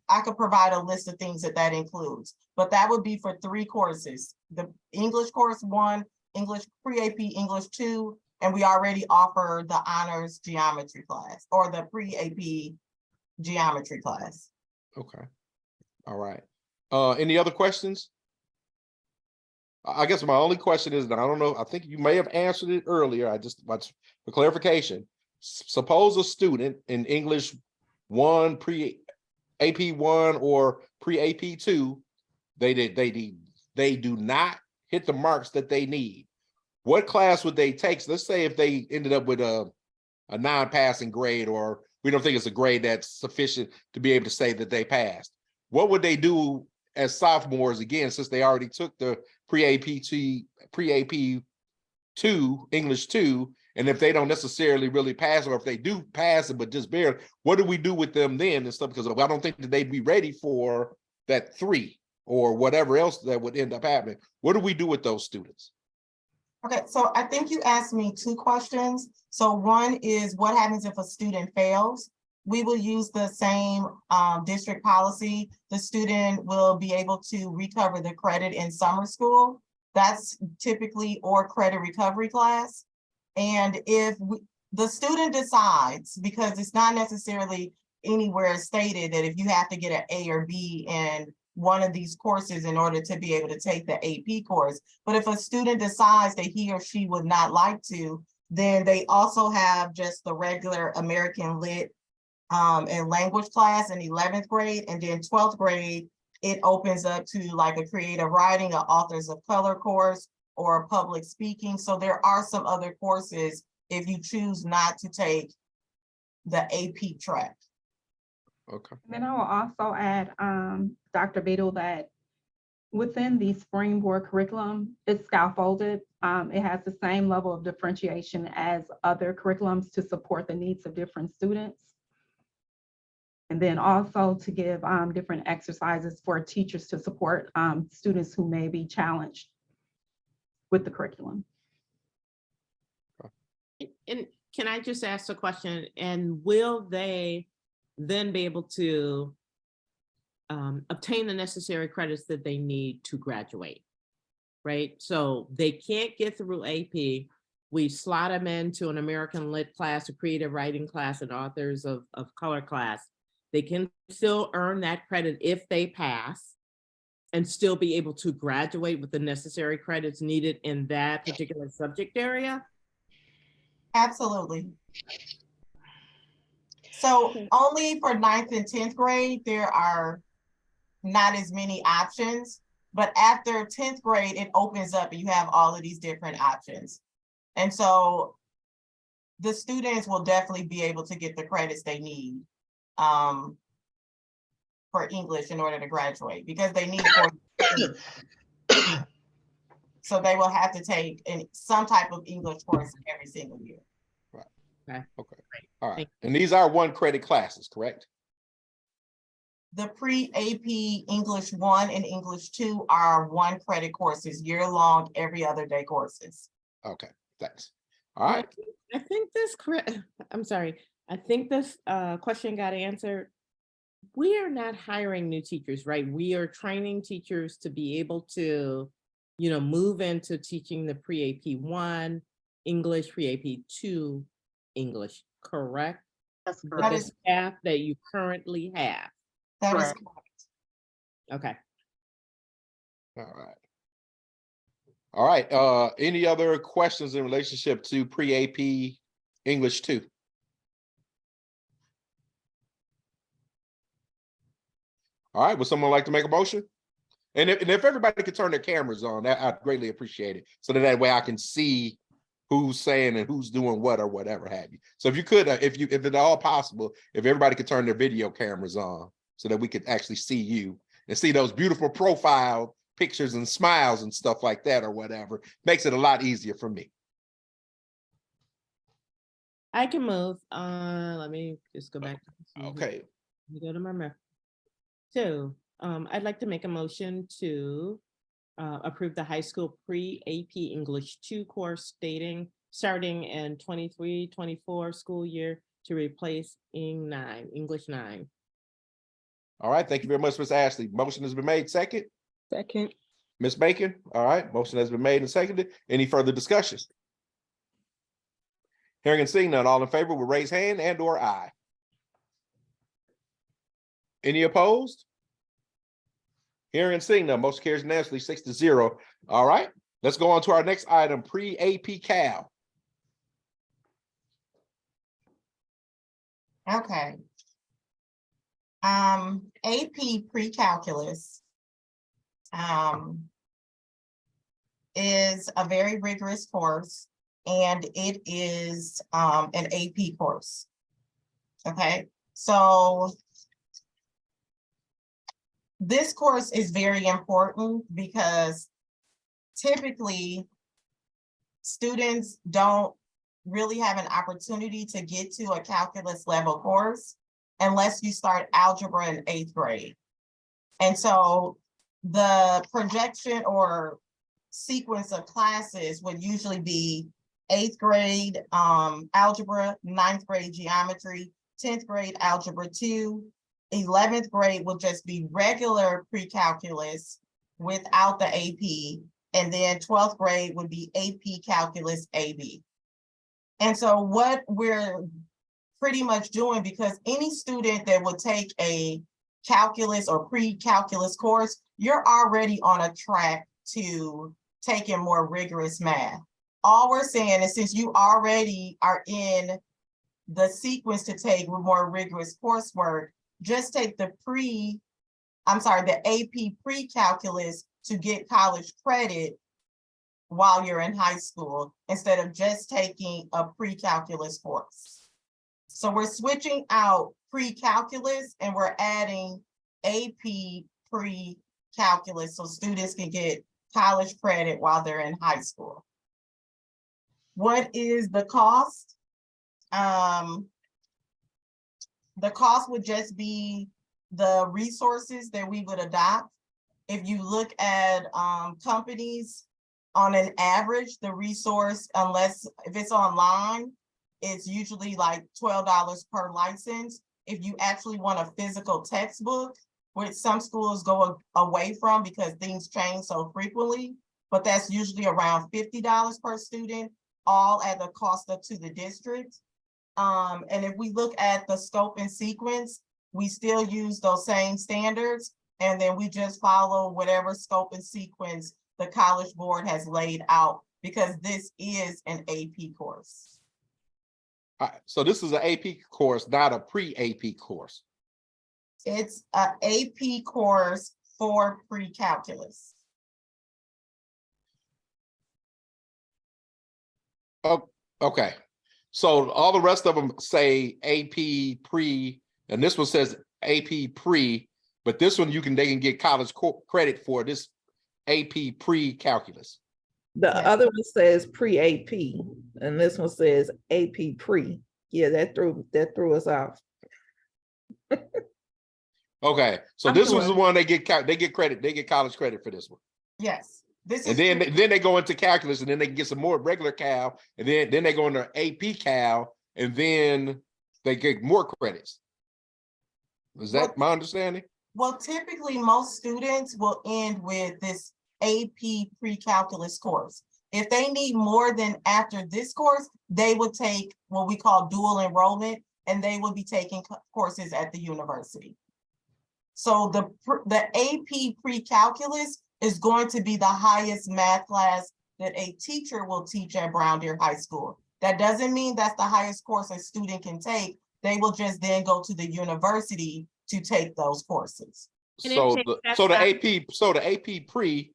Speaker 6: I could provide a list of things that includes, but that would be for 3 courses. The English course 1, English pre-AP English 2, and we already offer the honors geometry class or the pre-AP geometry class.
Speaker 1: Okay. All right. Any other questions? I guess my only question is, and I don't know, I think you may have answered it earlier. I just want for clarification. Suppose a student in English 1, pre-AP 1 or pre-AP 2, they do not hit the marks that they need. What class would they take? So let's say if they ended up with a non-passing grade, or we don't think it's a grade that's sufficient to be able to say that they passed. What would they do as sophomores again, since they already took the pre-AP 2, English 2, and if they don't necessarily really pass, or if they do pass it, but just barely, what do we do with them then and stuff? Because I don't think that they'd be ready for that 3 or whatever else that would end up happening. What do we do with those students?
Speaker 6: Okay, so I think you asked me 2 questions. So one is what happens if a student fails? We will use the same district policy. The student will be able to recover the credit in summer school. That's typically or credit recovery class. And if the student decides, because it's not necessarily anywhere stated that if you have to get an A or B in one of these courses in order to be able to take the AP course. But if a student decides that he or she would not like to, then they also have just the regular American Lit and language class in 11th grade, and then 12th grade, it opens up to like a creative writing, an authors of color course, or public speaking. So there are some other courses if you choose not to take the AP track.
Speaker 1: Okay.
Speaker 10: And then I will also add, Dr. Beadle, that within the Springboard curriculum, it's scaffolded. It has the same level of differentiation as other curriculums to support the needs of different students. And then also to give different exercises for teachers to support students who may be challenged with the curriculum.
Speaker 8: And can I just ask a question? And will they then be able to obtain the necessary credits that they need to graduate, right? So they can't get through AP. We slot them into an American Lit class, a creative writing class, and authors of color class. They can still earn that credit if they pass. and still be able to graduate with the necessary credits needed in that particular subject area?
Speaker 6: Absolutely. So only for 9th and 10th grade, there are not as many options, but after 10th grade, it opens up and you have all of these different options. And so the students will definitely be able to get the credits they need for English in order to graduate, because they need 40. So they will have to take some type of English course every single year.
Speaker 8: Okay.
Speaker 1: Okay. All right. And these are 1 credit classes, correct?
Speaker 6: The pre-AP English 1 and English 2 are 1 credit courses, year-long, every other day courses.
Speaker 1: Okay, thanks. All right.
Speaker 8: I think this, I'm sorry, I think this question got answered. We are not hiring new teachers, right? We are training teachers to be able to, you know, move into teaching the pre-AP 1 English, pre-AP 2 English, correct?
Speaker 5: That's
Speaker 8: With
Speaker 5: correct.
Speaker 8: the staff that you currently have.
Speaker 6: That is
Speaker 5: Correct.
Speaker 6: correct.
Speaker 8: Okay.
Speaker 1: All right. All right. Any other questions in relationship to pre-AP English 2? All right, would someone like to make a motion? And if everybody could turn their cameras on, I'd greatly appreciate it. So that way I can see who's saying and who's doing what or whatever have you. So if you could, if at all possible, if everybody could turn their video cameras on so that we could actually see you and see those beautiful profile pictures and smiles and stuff like that or whatever, makes it a lot easier for me.
Speaker 8: I can move. Let me just go back.
Speaker 1: Okay.
Speaker 8: Let me go to my map. So I'd like to make a motion to approve the high school pre-AP English 2 course starting in 23-24 school year to replace English 9.
Speaker 1: All right, thank you very much, Ms. Ashley. Motion has been made. Second,
Speaker 11: Second.
Speaker 1: Ms. Bacon. All right, motion has been made and seconded. Any further discussion? Hearing and seeing none, all in favor will raise hand and or aye. Any opposed? Hearing and seeing none, motion carries unanimously 6-0. All right, let's go on to our next item, pre-AP Cal.
Speaker 6: Okay. AP pre-calculus is a very rigorous course, and it is an AP course. Okay, so this course is very important because typically students don't really have an opportunity to get to a calculus level course unless you start algebra in 8th grade. And so the projection or sequence of classes would usually be 8th grade algebra, 9th grade geometry, 10th grade algebra 2, 11th grade will just be regular pre-calculus without the AP, and then 12th grade would be AP calculus AB. And so what we're pretty much doing, because any student that would take a calculus or pre-calculus course, you're already on a track to taking more rigorous math. All we're saying is, since you already are in the sequence to take more rigorous coursework, just take the AP pre-calculus to get college credit while you're in high school, instead of just taking a pre-calculus course. So we're switching out pre-calculus and we're adding AP pre-calculus so students can get college credit while they're in high school. What is the cost? The cost would just be the resources that we would adopt. If you look at companies, on an average, the resource, if it's online, it's usually like $12 per license. If you actually want a physical textbook, which some schools go away from because things change so frequently, but that's usually around $50 per student, all at the cost up to the district. And if we look at the scope and sequence, we still use those same standards. And then we just follow whatever scope and sequence the College Board has laid out, because this is an AP course.
Speaker 1: All right, so this is an AP course, not a pre-AP course.
Speaker 6: It's a AP course for pre-calculus.
Speaker 1: Oh, okay. So all the rest of them say AP pre, and this one says AP pre, but this one they can get college credit for this AP pre-calculus.
Speaker 3: The
Speaker 6: Yes.
Speaker 3: other one says pre-AP, and this one says AP pre. Yeah, that threw us off.
Speaker 1: Okay, so
Speaker 3: I'm
Speaker 1: this was
Speaker 3: sure.
Speaker 1: the one they get credit, they get college credit for this one.
Speaker 6: Yes, this
Speaker 1: And
Speaker 6: is.
Speaker 1: then they go into calculus, and then they can get some more regular Cal, and then they go into AP Cal, and then they get more credits. Is that my understanding?
Speaker 6: Well, typically, most students will end with this AP pre-calculus course. If they need more than after this course, they would take what we call dual enrollment, and they will be taking courses at the university. So the AP pre-calculus is going to be the highest math class that a teacher will teach at Brown Deer High School. That doesn't mean that's the highest course a student can take. They will just then go to the university to take those courses.
Speaker 1: So the AP pre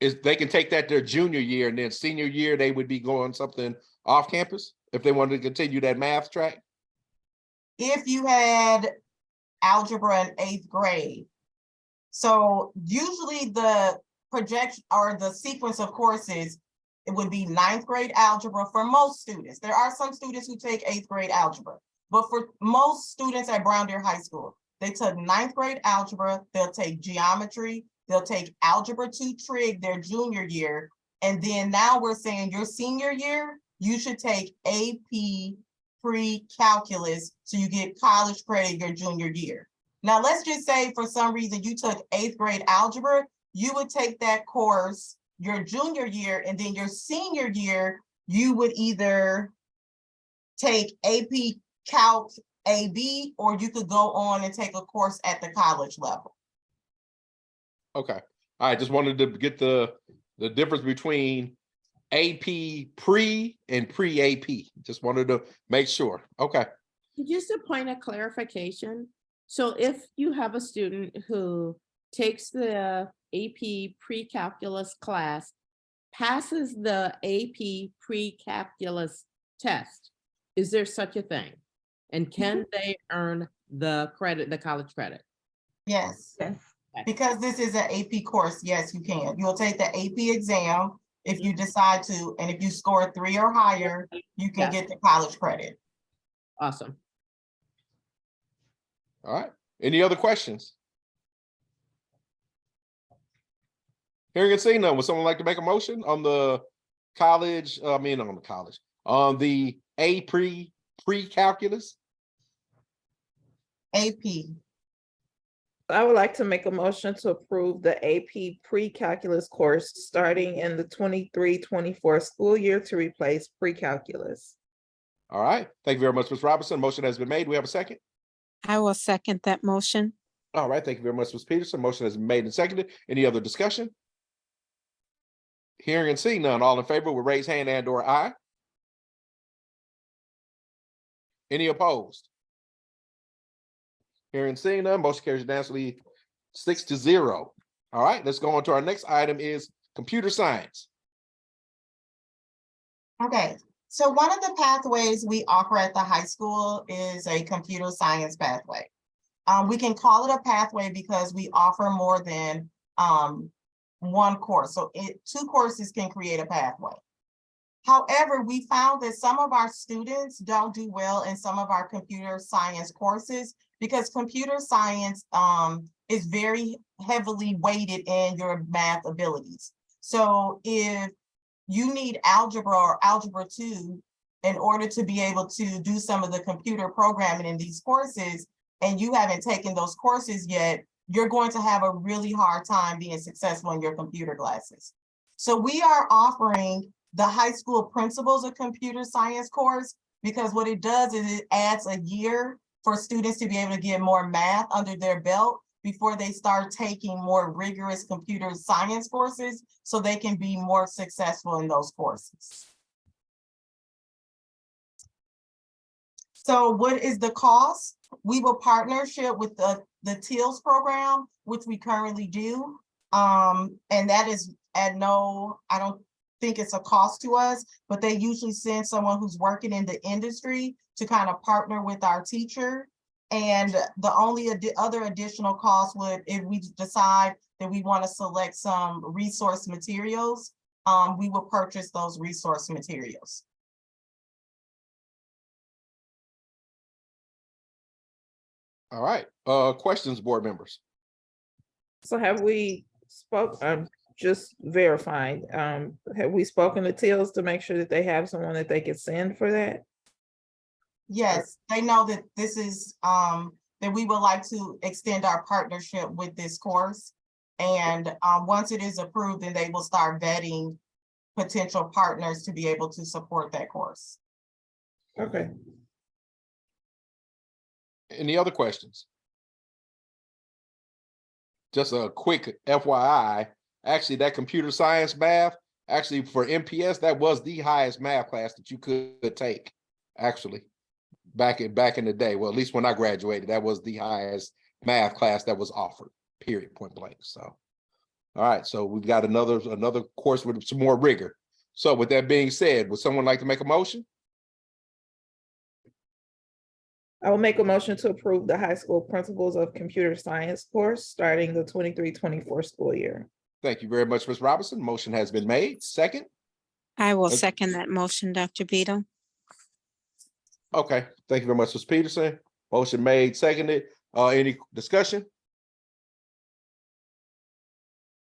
Speaker 1: is, they can take that their junior year, and then senior year, they would be going something off campus if they wanted to continue that math track.
Speaker 6: If you had algebra in 8th grade. So usually the projection or the sequence of courses, it would be 9th grade algebra for most students. There are some students who take 8th grade algebra, but for most students at Brown Deer High School, they took 9th grade algebra, they'll take geometry, they'll take algebra 2 trig their junior year. And then now we're saying your senior year, you should take AP pre-calculus, so you get college credit your junior year. Now, let's just say for some reason you took 8th grade algebra, you would take that course your junior year, and then your senior year, you would either take AP Calc AB, or you could go on and take a course at the college level.
Speaker 1: Okay, I just wanted to get the difference between AP pre and pre-AP. Just wanted to make sure. Okay.
Speaker 8: Just a point of clarification. So if you have a student who takes the AP pre-calculus class, passes the AP pre-calculus test, is there such a thing? And can they earn the credit, the college credit?
Speaker 6: Yes.
Speaker 10: Yes.
Speaker 6: Because this is an AP course, yes, you can. You'll take the AP exam if you decide to, and if you score 3 or higher, you can get the college credit.
Speaker 8: Awesome.
Speaker 1: All right. Any other questions? Hearing and seeing none, would someone like to make a motion on the college, on the pre-calculus?
Speaker 6: AP.
Speaker 3: I would like to make a motion to approve the AP pre-calculus course starting in the 23-24 school year to replace pre-calculus.
Speaker 1: All right. Thank you very much, Ms. Robinson. Motion has been made. We have a second.
Speaker 4: I will second that motion.
Speaker 1: All right. Thank you very much, Ms. Peterson. Motion has been made and seconded. Any other discussion? Hearing and seeing none, all in favor will raise hand and/or aye. Any opposed? Hearing and seeing none, motion carries unanimously 6-0. All right, let's go on to our next item is computer science.
Speaker 6: Okay, so one of the pathways we offer at the high school is a computer science pathway. We can call it a pathway because we offer more than one course. So 2 courses can create a pathway. However, we found that some of our students don't do well in some of our computer science courses because computer science is very heavily weighted in your math abilities. So if you need algebra or algebra 2 in order to be able to do some of the computer programming in these courses, and you haven't taken those courses yet, you're going to have a really hard time being successful in your computer classes. So we are offering the high school principles of computer science course, because what it does is it adds a year for students to be able to get more math under their belt. before they start taking more rigorous computer science courses so they can be more successful in those courses. So what is the cost? We will partnership with the TILS program, which we currently do. And that is at no, I don't think it's a cost to us, but they usually send someone who's working in the industry to kind of partner with our teacher. And the only other additional cost would, if we decide that we want to select some resource materials, we will purchase those resource materials.
Speaker 1: All right, questions, board members?
Speaker 3: So have we I'm just verifying, have we spoken to TILS to make sure that they have someone that they could send for that?
Speaker 6: Yes, they know that this is, that we would like to extend our partnership with this course. And once it is approved, then they will start vetting potential partners to be able to support that course.
Speaker 3: Okay.
Speaker 1: Any other questions? Just a quick FYI, actually that computer science math, actually for MPS, that was the highest math class that you could take, actually, back in the day. Well, at least when I graduated, that was the highest math class that was offered, period, point blank. So, all right, so we've got another course with some more rigor. So with that being said, would someone like to make a motion?
Speaker 3: I will make a motion to approve the high school principles of computer science course starting the 23-24 school year.
Speaker 1: Thank you very much, Ms. Robinson. Motion has been made. Second?
Speaker 4: I will
Speaker 1: Okay.
Speaker 4: second that motion, Dr. Beadle.
Speaker 1: Okay, thank you very much, Ms. Peterson. Motion made, seconded. Any discussion?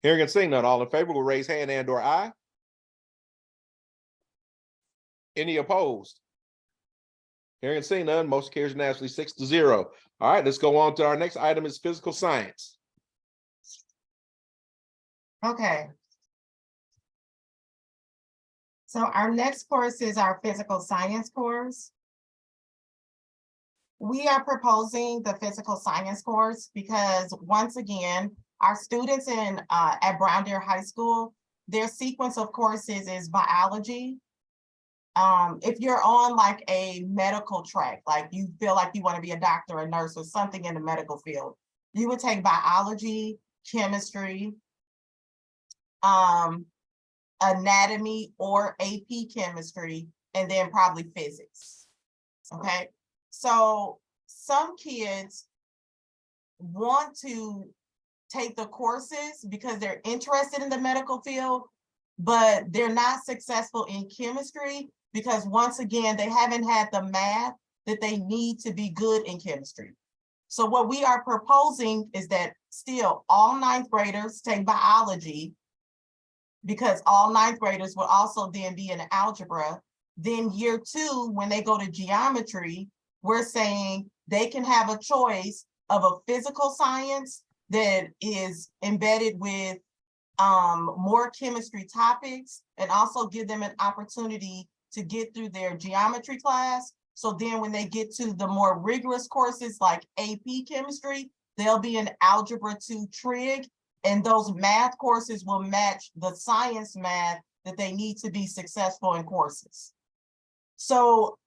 Speaker 1: Hearing and seeing none, all in favor will raise hand and or aye. Any opposed? Hearing and seeing none, motion carries unanimously 6-0. All right, let's go on to our next item is physical science.
Speaker 6: Okay. So our next course is our physical science course. We are proposing the physical science course because once again, our students at Brown Deer High School, their sequence of courses is biology. If you're on like a medical track, like you feel like you want to be a doctor, a nurse, or something in the medical field, you would take biology, chemistry, anatomy or AP chemistry, and then probably physics. Okay, so some kids want to take the courses because they're interested in the medical field, but they're not successful in chemistry because once again, they haven't had the math that they need to be good in chemistry. So what we are proposing is that still all ninth graders take biology because all ninth graders will also then be in algebra. Then year 2, when they go to geometry, we're saying they can have a choice of a physical science that is embedded with more chemistry topics and also give them an opportunity to get through their geometry class. So then when they get to the more rigorous courses like AP chemistry, they'll be in Algebra 2 Trig, and those math courses will match the science math that they need to be successful in courses. So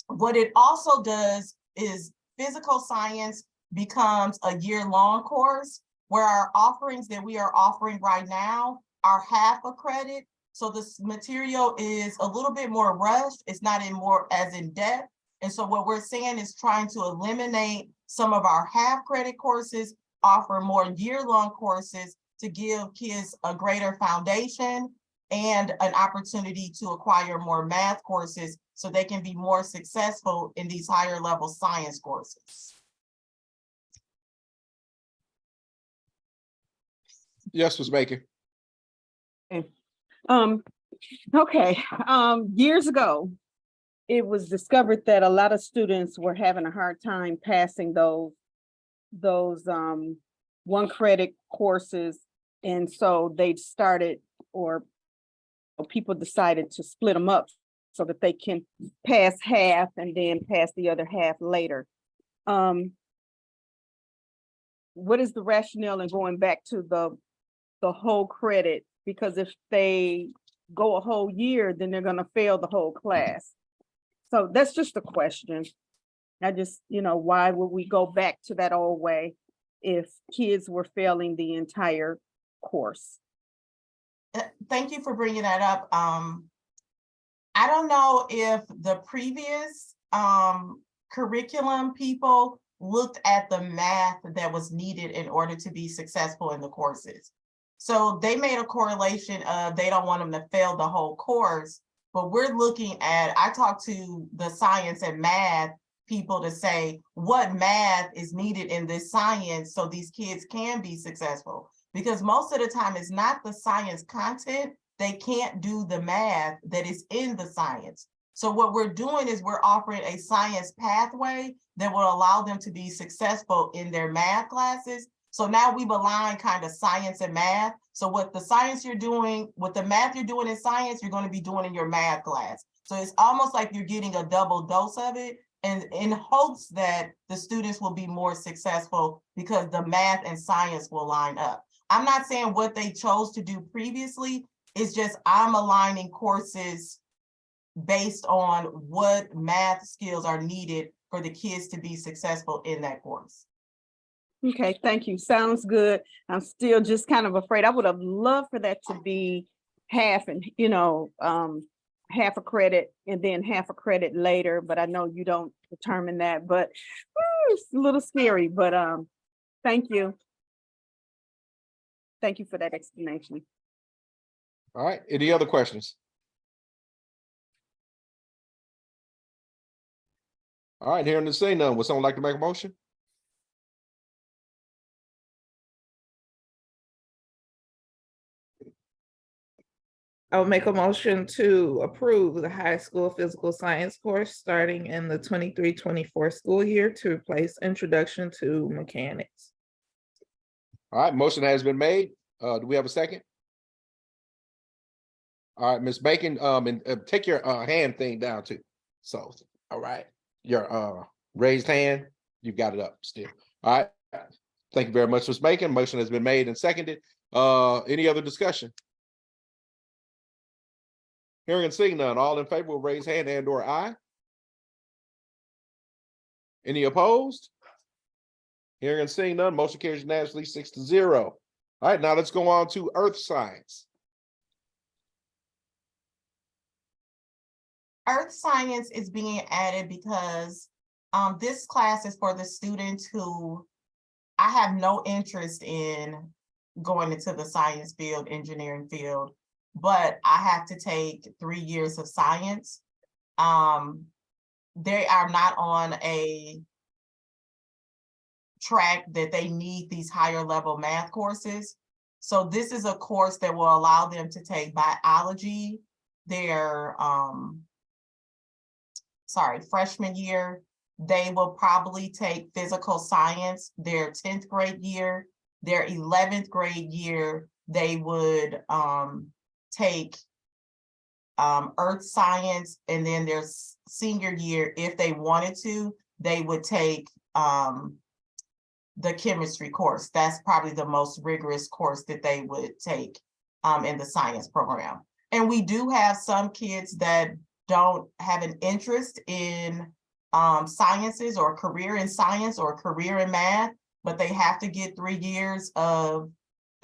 Speaker 6: what it also does is physical science becomes a year-long course where our offerings that we are offering right now are half a credit. So this material is a little bit more rushed. It's not as in depth. And so what we're saying is trying to eliminate some of our half credit courses, offer more year-long courses to give kids a greater foundation and an opportunity to acquire more math courses so they can be more successful in these higher level science courses.
Speaker 1: Yes, Ms. Baker.
Speaker 11: Okay, years ago, it was discovered that a lot of students were having a hard time passing those one credit courses. And so they started, or people decided to split them up so that they can pass half and then pass the other half later. what is the rationale in going back to the whole credit? Because if they go a whole year, then they're gonna fail the whole class. So that's just a question. I just, why would we go back to that old way if kids were failing the entire course?
Speaker 6: Thank you for bringing that up. I don't know if the previous curriculum people looked at the math that was needed in order to be successful in the courses. So they made a correlation of they don't want them to fail the whole course, but we're looking at, I talked to the science and math people to say what math is needed in this science so these kids can be successful. Because most of the time it's not the science content, they can't do the math that is in the science. So what we're doing is we're offering a science pathway that will allow them to be successful in their math classes. So now we've aligned kind of science and math. So what the science you're doing, what the math you're doing in science, you're going to be doing in your math class. So it's almost like you're getting a double dose of it, and in hopes that the students will be more successful because the math and science will line up. I'm not saying what they chose to do previously, it's just I'm aligning courses based on what math skills are needed for the kids to be successful in that course.
Speaker 11: Okay, thank you. Sounds good. I'm still just kind of afraid. I would have loved for that to be half and, half a credit and then half a credit later, but I know you don't determine that, but it's a little scary, but thank you. Thank you for that explanation.
Speaker 1: All right, any other questions? All right, hearing and seeing none, would someone like to make a motion?
Speaker 3: I'll make a motion to approve the high school physical science course starting in the 23-24 school year to replace Introduction to Mechanics.
Speaker 1: All right, motion has been made. Do we have a second? All right, Ms. Bacon, and take your hand thing down too. So, all right, your raised hand, you've got it up still. All right, thank you very much, Ms. Bacon. Motion has been made and seconded. Any other discussion? Hearing and seeing none, all in favor will raise hand and or aye. Any opposed? Hearing and seeing none, motion carries unanimously 6-0. All right, now let's go on to earth science.
Speaker 6: Earth science is being added because this class is for the students who I have no interest in going into the science field, engineering field, but I have to take 3 years of science. They are not on a track that they need these higher level math courses. So this is a course that will allow them to take biology, their freshman year. They will probably take physical science their 10th grade year. Their 11th grade year, they would take earth science, and then their senior year, if they wanted to, they would take the chemistry course. That's probably the most rigorous course that they would take in the science program. And we do have some kids that don't have an interest in sciences or career in science or career in math, but they have to get 3 years of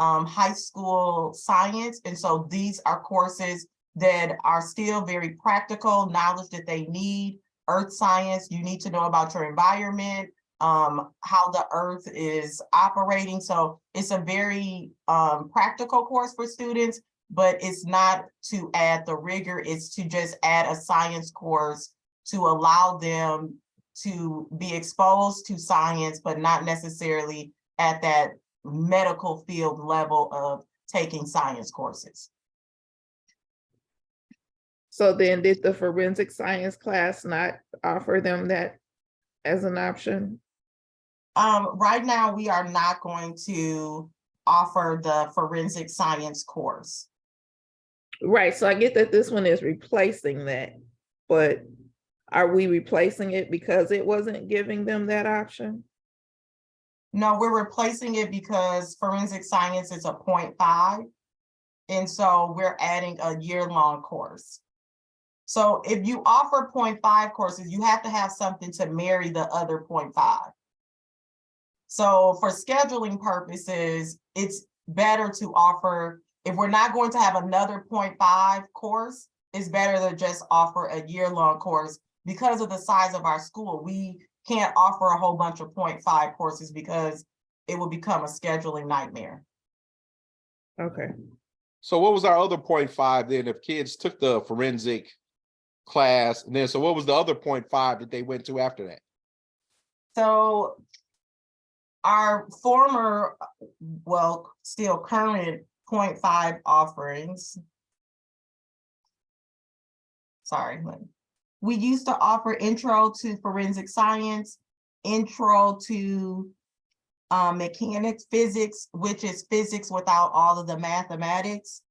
Speaker 6: high school science. And so these are courses that are still very practical knowledge that they need. Earth science, you need to know about your environment, how the earth is operating. So it's a very practical course for students, but it's not to add the rigor, it's to just add a science course to allow them to be exposed to science, but not necessarily at that medical field level of taking science courses.
Speaker 3: So then did the forensic science class not offer them that as an option?
Speaker 6: Right now, we are not going to offer the forensic science course.
Speaker 3: Right, so I get that this one is replacing that, but are we replacing it because it wasn't giving them that option?
Speaker 6: No, we're replacing it because forensic science is a 0.5. And so we're adding a year-long course. So if you offer 0.5 courses, you have to have something to marry the other 0.5. So for scheduling purposes, it's better to offer, if we're not going to have another 0.5 course, it's better to just offer a year-long course. Because of the size of our school, we can't offer a whole bunch of 0.5 courses because it will become a scheduling nightmare.
Speaker 3: Okay.
Speaker 1: So what was our other 0.5 then if kids took the forensic class? And then, so what was the other 0.5 that they went to after that?
Speaker 6: So our former, well, still current 0.5 offerings. Sorry, we used to offer intro to forensic science, intro to mechanics, physics, which is physics without all of the mathematics.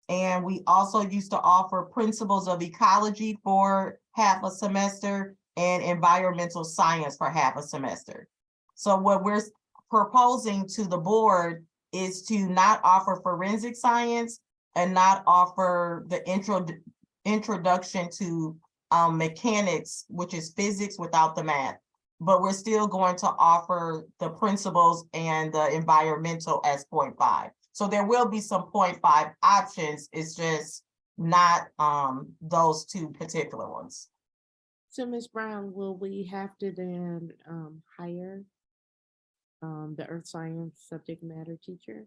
Speaker 6: And we also used to offer principles of ecology for half a semester and environmental science for half a semester. So what we're proposing to the board is to not offer forensic science and not offer the introduction to mechanics, which is physics without the math. But we're still going to offer the principles and the environmental as 0.5. So there will be some 0.5 options. It's just not those two particular ones.
Speaker 8: So Ms. Brown, will we have to then hire the earth science subject matter teacher?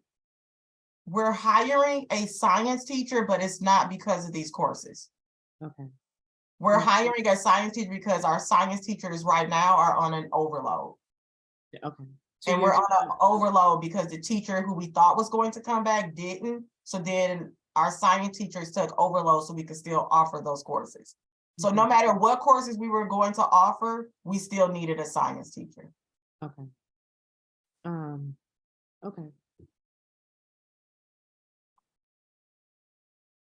Speaker 6: We're hiring a science teacher, but it's not because of these courses.
Speaker 8: Okay.
Speaker 6: We're hiring a science teacher because our science teachers right now are on an overload.
Speaker 8: Okay.
Speaker 6: And we're on an overload because the teacher who we thought was going to come back didn't. So then our science teachers took overload so we could still offer those courses. So no matter what courses we were going to offer, we still needed a science teacher.
Speaker 8: Okay. Okay.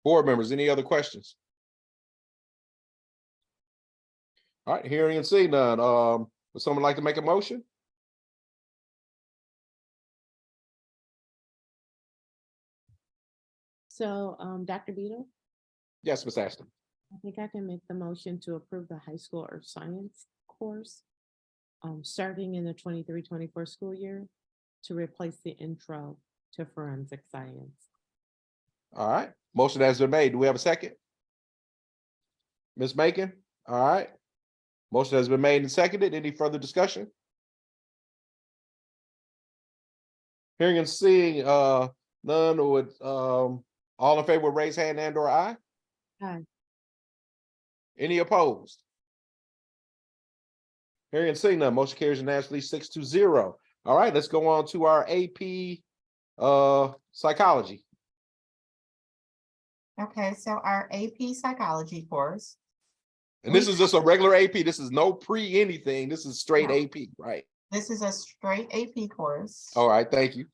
Speaker 1: Board members, any other questions? All right, hearing and seeing none. Would someone like to make a motion?
Speaker 8: So, Dr. Beadle,
Speaker 1: Yes, Ms. Ashton.
Speaker 8: I think I can make the motion to approve the high school earth science course starting in the 23-24 school year to replace the intro to forensic science.
Speaker 1: All right, motion has been made. Do we have a second? Ms. Macon? All right. Motion has been made and seconded. Any further discussion? Hearing and seeing none, would all in favor raise hand and or aye?
Speaker 8: Aye.
Speaker 1: Any opposed? Hearing and seeing none, motion carries unanimously 6-0. All right, let's go on to our AP psychology.
Speaker 6: Okay, so our AP psychology course.
Speaker 1: And this is just a regular AP. This is no pre anything. This is straight
Speaker 6: No.
Speaker 1: AP, right?
Speaker 6: This is a straight AP course.
Speaker 1: All right, thank you.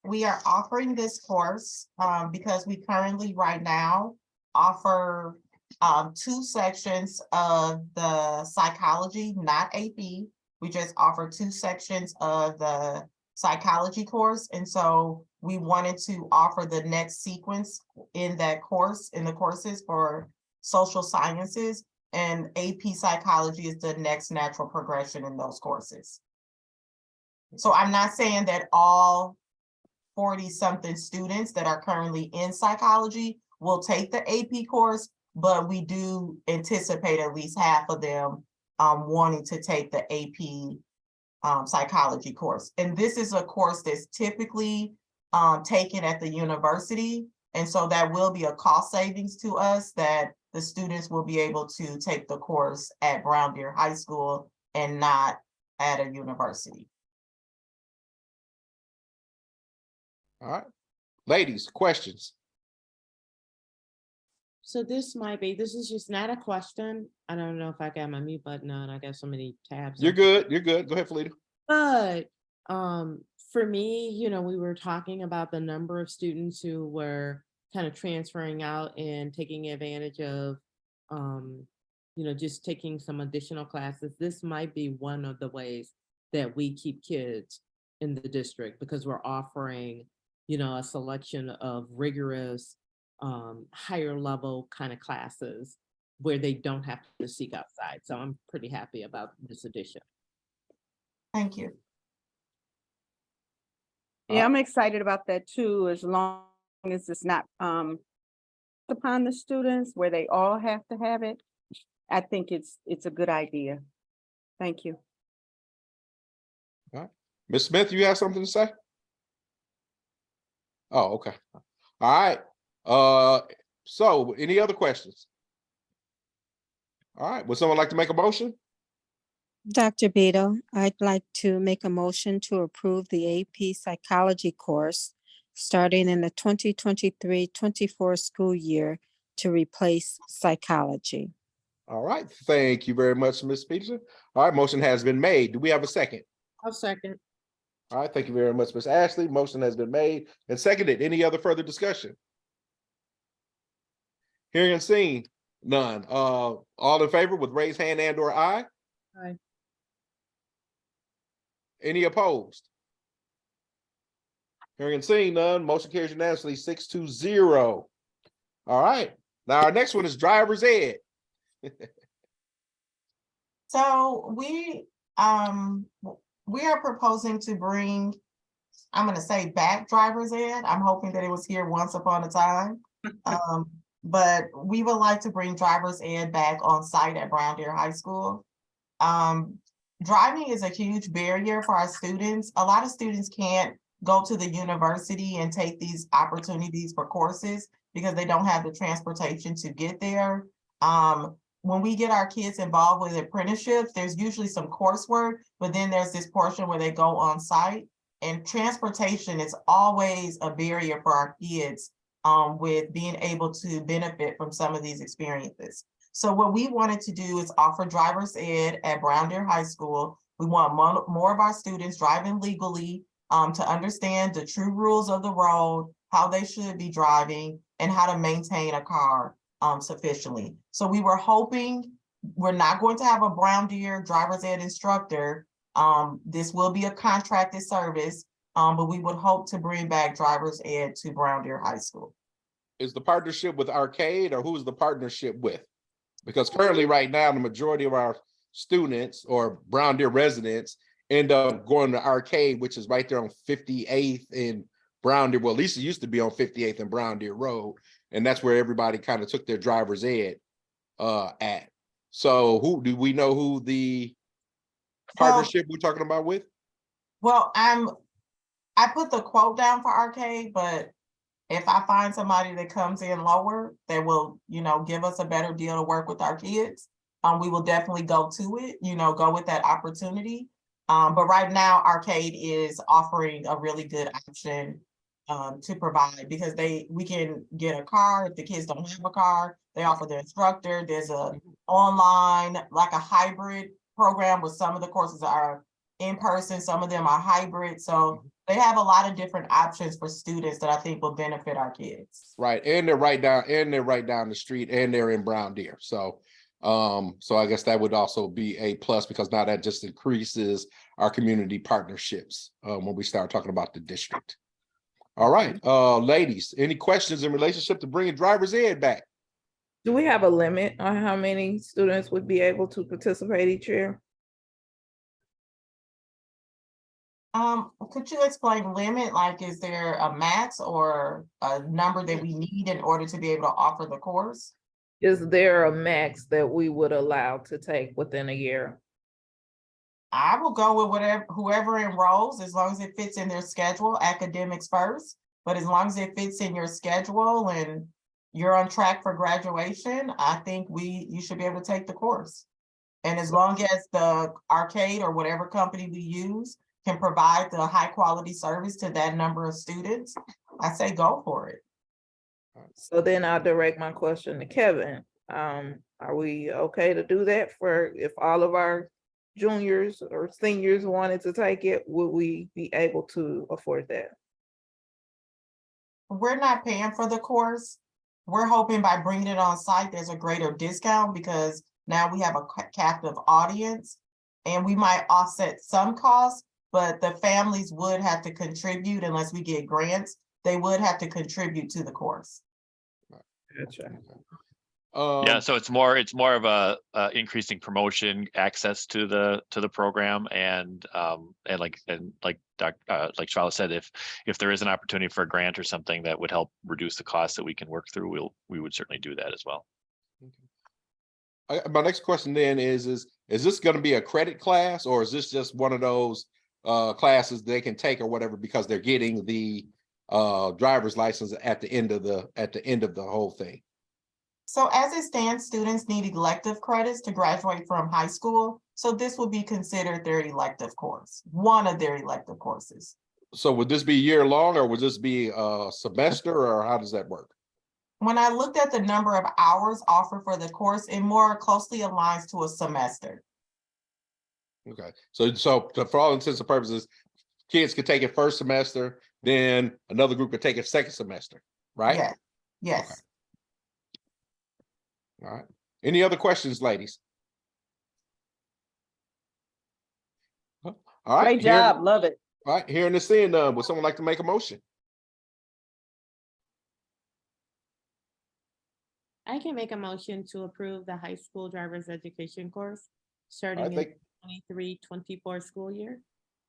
Speaker 6: We are offering this course because we currently right now offer 2 sections of the psychology, not AP. We just offer 2 sections of the psychology course. And so we wanted to offer the next sequence in that course, in the courses for social sciences, and AP psychology is the next natural progression in those courses. So I'm not saying that all 40-something students that are currently in psychology will take the AP course, but we do anticipate at least half of them wanting to take the AP psychology course. And this is a course that's typically taken at the university. And so that will be a cost savings to us that the students will be able to take the course at Brown Deer High School and not at a university.
Speaker 1: All right, ladies, questions?
Speaker 8: So this is just not a question. I don't know if I got my mute button on. I got so many tabs.
Speaker 1: You're good. You're good. Go ahead, Felita.
Speaker 8: But for me, we were talking about the number of students who were kind of transferring out and taking advantage of, just taking some additional classes. This might be one of the ways that we keep kids in the district because we're offering, you know, a selection of rigorous, higher level kind of classes where they don't have to seek outside. So I'm pretty happy about this addition.
Speaker 6: Thank you.
Speaker 11: Yeah, I'm excited about that too, as long as it's not upon the students where they all have to have it. I think it's a good idea. Thank you.
Speaker 1: Ms. Smith, you have something to say? Oh, okay. All right. So any other questions? All right, would someone like to make a motion?
Speaker 4: Dr. Beto, I'd like to make a motion to approve the AP Psychology course starting in the 2023-24 school year to replace psychology.
Speaker 1: All right, thank you very much, Ms. Peterson. All right, motion has been made. Do we have a second?
Speaker 8: I'll second.
Speaker 1: All right, thank you very much, Ms. Ashley. Motion has been made and seconded. Any other further discussion? Hearing and seeing none. All in favor with raised hand and or aye?
Speaker 8: Aye.
Speaker 1: Any opposed? Hearing and seeing none, motion carries unanimously 6-0. All right, now our next one is driver's ed.
Speaker 6: So we are proposing to bring, I'm gonna say back driver's ed. I'm hoping that it was here once upon a time. But we would like to bring driver's ed back on site at Brown Deer High School. Driving is a huge barrier for our students. A lot of students can't go to the university and take these opportunities for courses because they don't have the transportation to get there. When we get our kids involved with apprenticeships, there's usually some coursework, but then there's this portion where they go on site, and transportation is always a barrier for our kids with being able to benefit from some of these experiences. So what we wanted to do is offer driver's ed at Brown Deer High School. We want more of our students driving legally to understand the true rules of the road, how they should be driving, and how to maintain a car sufficiently. So we were hoping, we're not going to have a Brown Deer driver's ed instructor. This will be a contracted service, but we would hope to bring back driver's ed to Brown Deer High School.
Speaker 1: Is the partnership with Arcade, or who's the partnership with? Because currently right now, the majority of our students or Brown Deer residents end up going to Arcade, which is right there on 58th and Brown Deer. Well, at least it used to be on 58th and Brown Deer Road. And that's where everybody kind of took their driver's ed at. So who do we know who the partnership we're talking about with?
Speaker 6: Well, I put the quote down for Arcade, but if I find somebody that comes in lower that will, give us a better deal to work with our kids, we will definitely go to it, go with that opportunity. But right now, Arcade is offering a really good option to provide, because we can get a car if the kids don't have a car. They offer the instructor. There's a online, like a hybrid program where some of the courses are in person, some of them are hybrid. So they have a lot of different options for students that I think will benefit our kids.
Speaker 1: Right, and they're right down the street, and they're in Brown Deer. So I guess that would also be a plus, because now that just increases our community partnerships when we start talking about the district. All right, ladies, any questions in relationship to bringing driver's ed back?
Speaker 3: Do we have a limit on how many students would be able to participate each year?
Speaker 6: Could you explain limit? Like, is there a max or a number that we need in order to be able to offer the course?
Speaker 3: Is there a max that we would allow to take within a year?
Speaker 6: I will go with whoever enrolls, as long as it fits in their schedule, academics first. But as long as it fits in your schedule and you're on track for graduation, I think you should be able to take the course. And as long as the Arcade or whatever company we use can provide the high quality service to that number of students, I say go for it.
Speaker 3: So then I'll direct my question to Kevin. Are we okay to do that for if all of our juniors or seniors wanted to take it? Would we be able to afford that?
Speaker 6: We're not paying for the course. We're hoping by bringing it on site, there's a greater discount, because now we have a captive audience, and we might offset some costs, but the families would have to contribute unless we get grants. They would have to contribute to the course.
Speaker 3: Gotcha.
Speaker 7: Yeah, so it's more of a increasing promotion, access to the program, and like Charlotte said, if there is an opportunity for a grant or something that would help reduce the costs that we can work through, we would certainly do that as well.
Speaker 1: My next question then is this going to be a credit class, or is this just one of those classes they can take or whatever because they're getting the driver's license at the end of the whole thing?
Speaker 6: So as it stands, students need elective credits to graduate from high school. So this will be considered their elective course, one of their elective courses.
Speaker 1: So would this be year long, or would this be a semester, or how does that work?
Speaker 6: When I looked at the number of hours offered for the course, it more closely aligns to a semester.
Speaker 1: Okay, so for all intents and purposes, kids could take it first semester, then another group could take it second semester, right?
Speaker 6: Yes, yes.
Speaker 1: Okay. All right. Any other questions, ladies? All right.
Speaker 11: Great job, love it.
Speaker 1: All right, hearing this in, would someone like to make a motion?
Speaker 8: I can make a motion to approve the high school driver's education course
Speaker 1: All
Speaker 8: starting
Speaker 1: right,
Speaker 8: in 23-24 school year.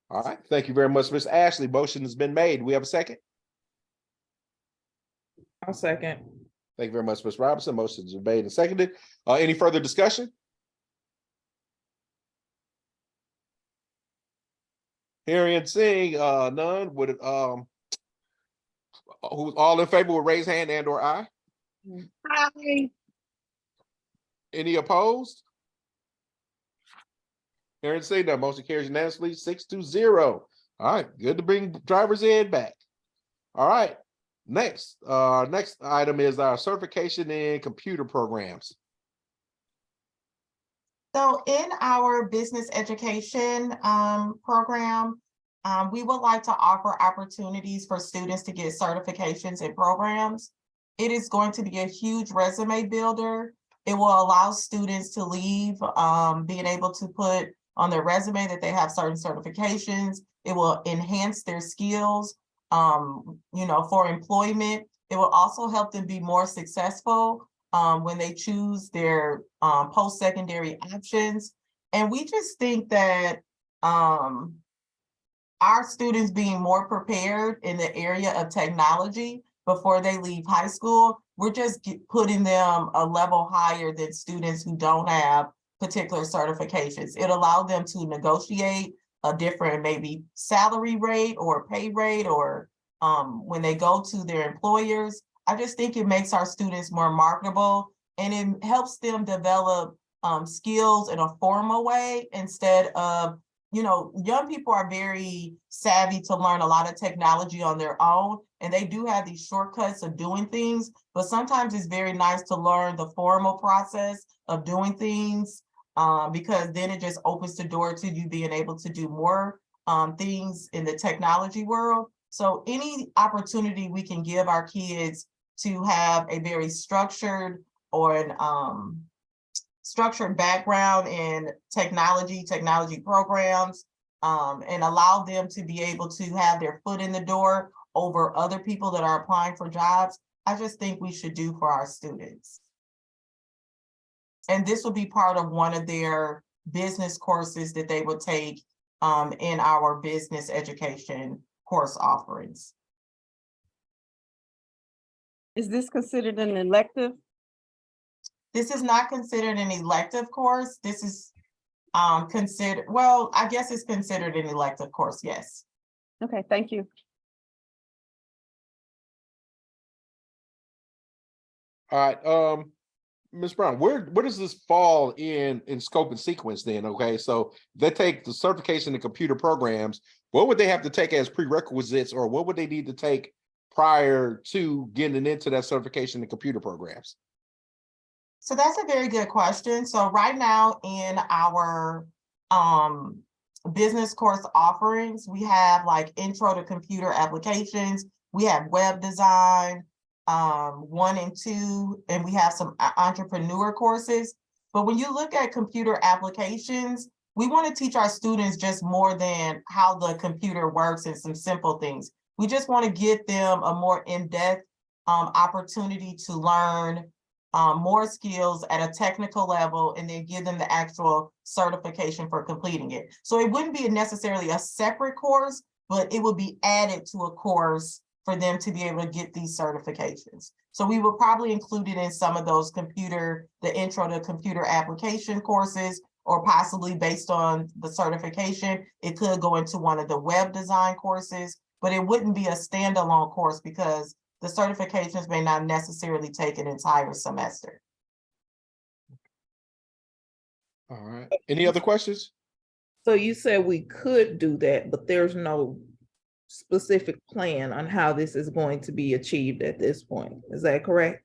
Speaker 1: all right, thank you very much, Ms. Ashley. Motion has been made. We have a second?
Speaker 3: I'll second.
Speaker 1: Thank you very much, Ms. Robinson. Motion is made and seconded. Any further discussion? Hearing and seeing none, would it who's all in favor will raise hand and or aye?
Speaker 9: Aye.
Speaker 1: Any opposed? Hearing and seeing none, motion carries unanimously 6-0. All right, good to bring driver's ed back. All right, next item is our certification in computer programs.
Speaker 6: So in our business education program, we would like to offer opportunities for students to get certifications in programs. It is going to be a huge resume builder. It will allow students to leave being able to put on their resume that they have certain certifications. It will enhance their skills, for employment. It will also help them be more successful when they choose their post-secondary options. And we just think that our students being more prepared in the area of technology before they leave high school, we're just putting them a level higher than students who don't have particular certifications. It allowed them to negotiate a different maybe salary rate or pay rate, or when they go to their employers. I just think it makes our students more marketable, and it helps them develop skills in a formal way instead of, young people are very savvy to learn a lot of technology on their own, and they do have these shortcuts of doing things, but sometimes it's very nice to learn the formal process of doing things, because then it just opens the door to you being able to do more things in the technology world. So any opportunity we can give our kids to have a very structured or an structured background in technology programs, and allow them to be able to have their foot in the door over other people that are applying for jobs, I just think we should do for our students. And this will be part of one of their business courses that they will take in our business education course offerings.
Speaker 11: Is this considered an elective?
Speaker 6: This is not considered an elective course. This is considered, well, I guess it's considered an elective course, yes.
Speaker 11: Okay, thank you.
Speaker 1: All right, Ms. Brown, where does this fall in scope and sequence then? Okay, so they take the certification in computer programs. What would they have to take as prerequisites, or what would they need to take prior to getting into that certification in computer programs?
Speaker 6: So that's a very good question. So right now in our business course offerings, we have like intro to computer applications, we have web design 1 and 2, and we have some entrepreneur courses. But when you look at computer applications, We want to teach our students just more than how the computer works and some simple things. We just want to give them a more in-depth opportunity to learn more skills at a technical level and then give them the actual certification for completing it. So it wouldn't be necessarily a separate course, but it would be added to a course for them to be able to get these certifications. So we would probably include it in some of those the intro to computer application courses, or possibly based on the certification, it could go into one of the web design courses, but it wouldn't be a standalone course because the certifications may not necessarily take an entire semester.
Speaker 1: All right. Any other questions?
Speaker 3: So you said we could do that, but there's no specific plan on how this is going to be achieved at this point. Is that correct?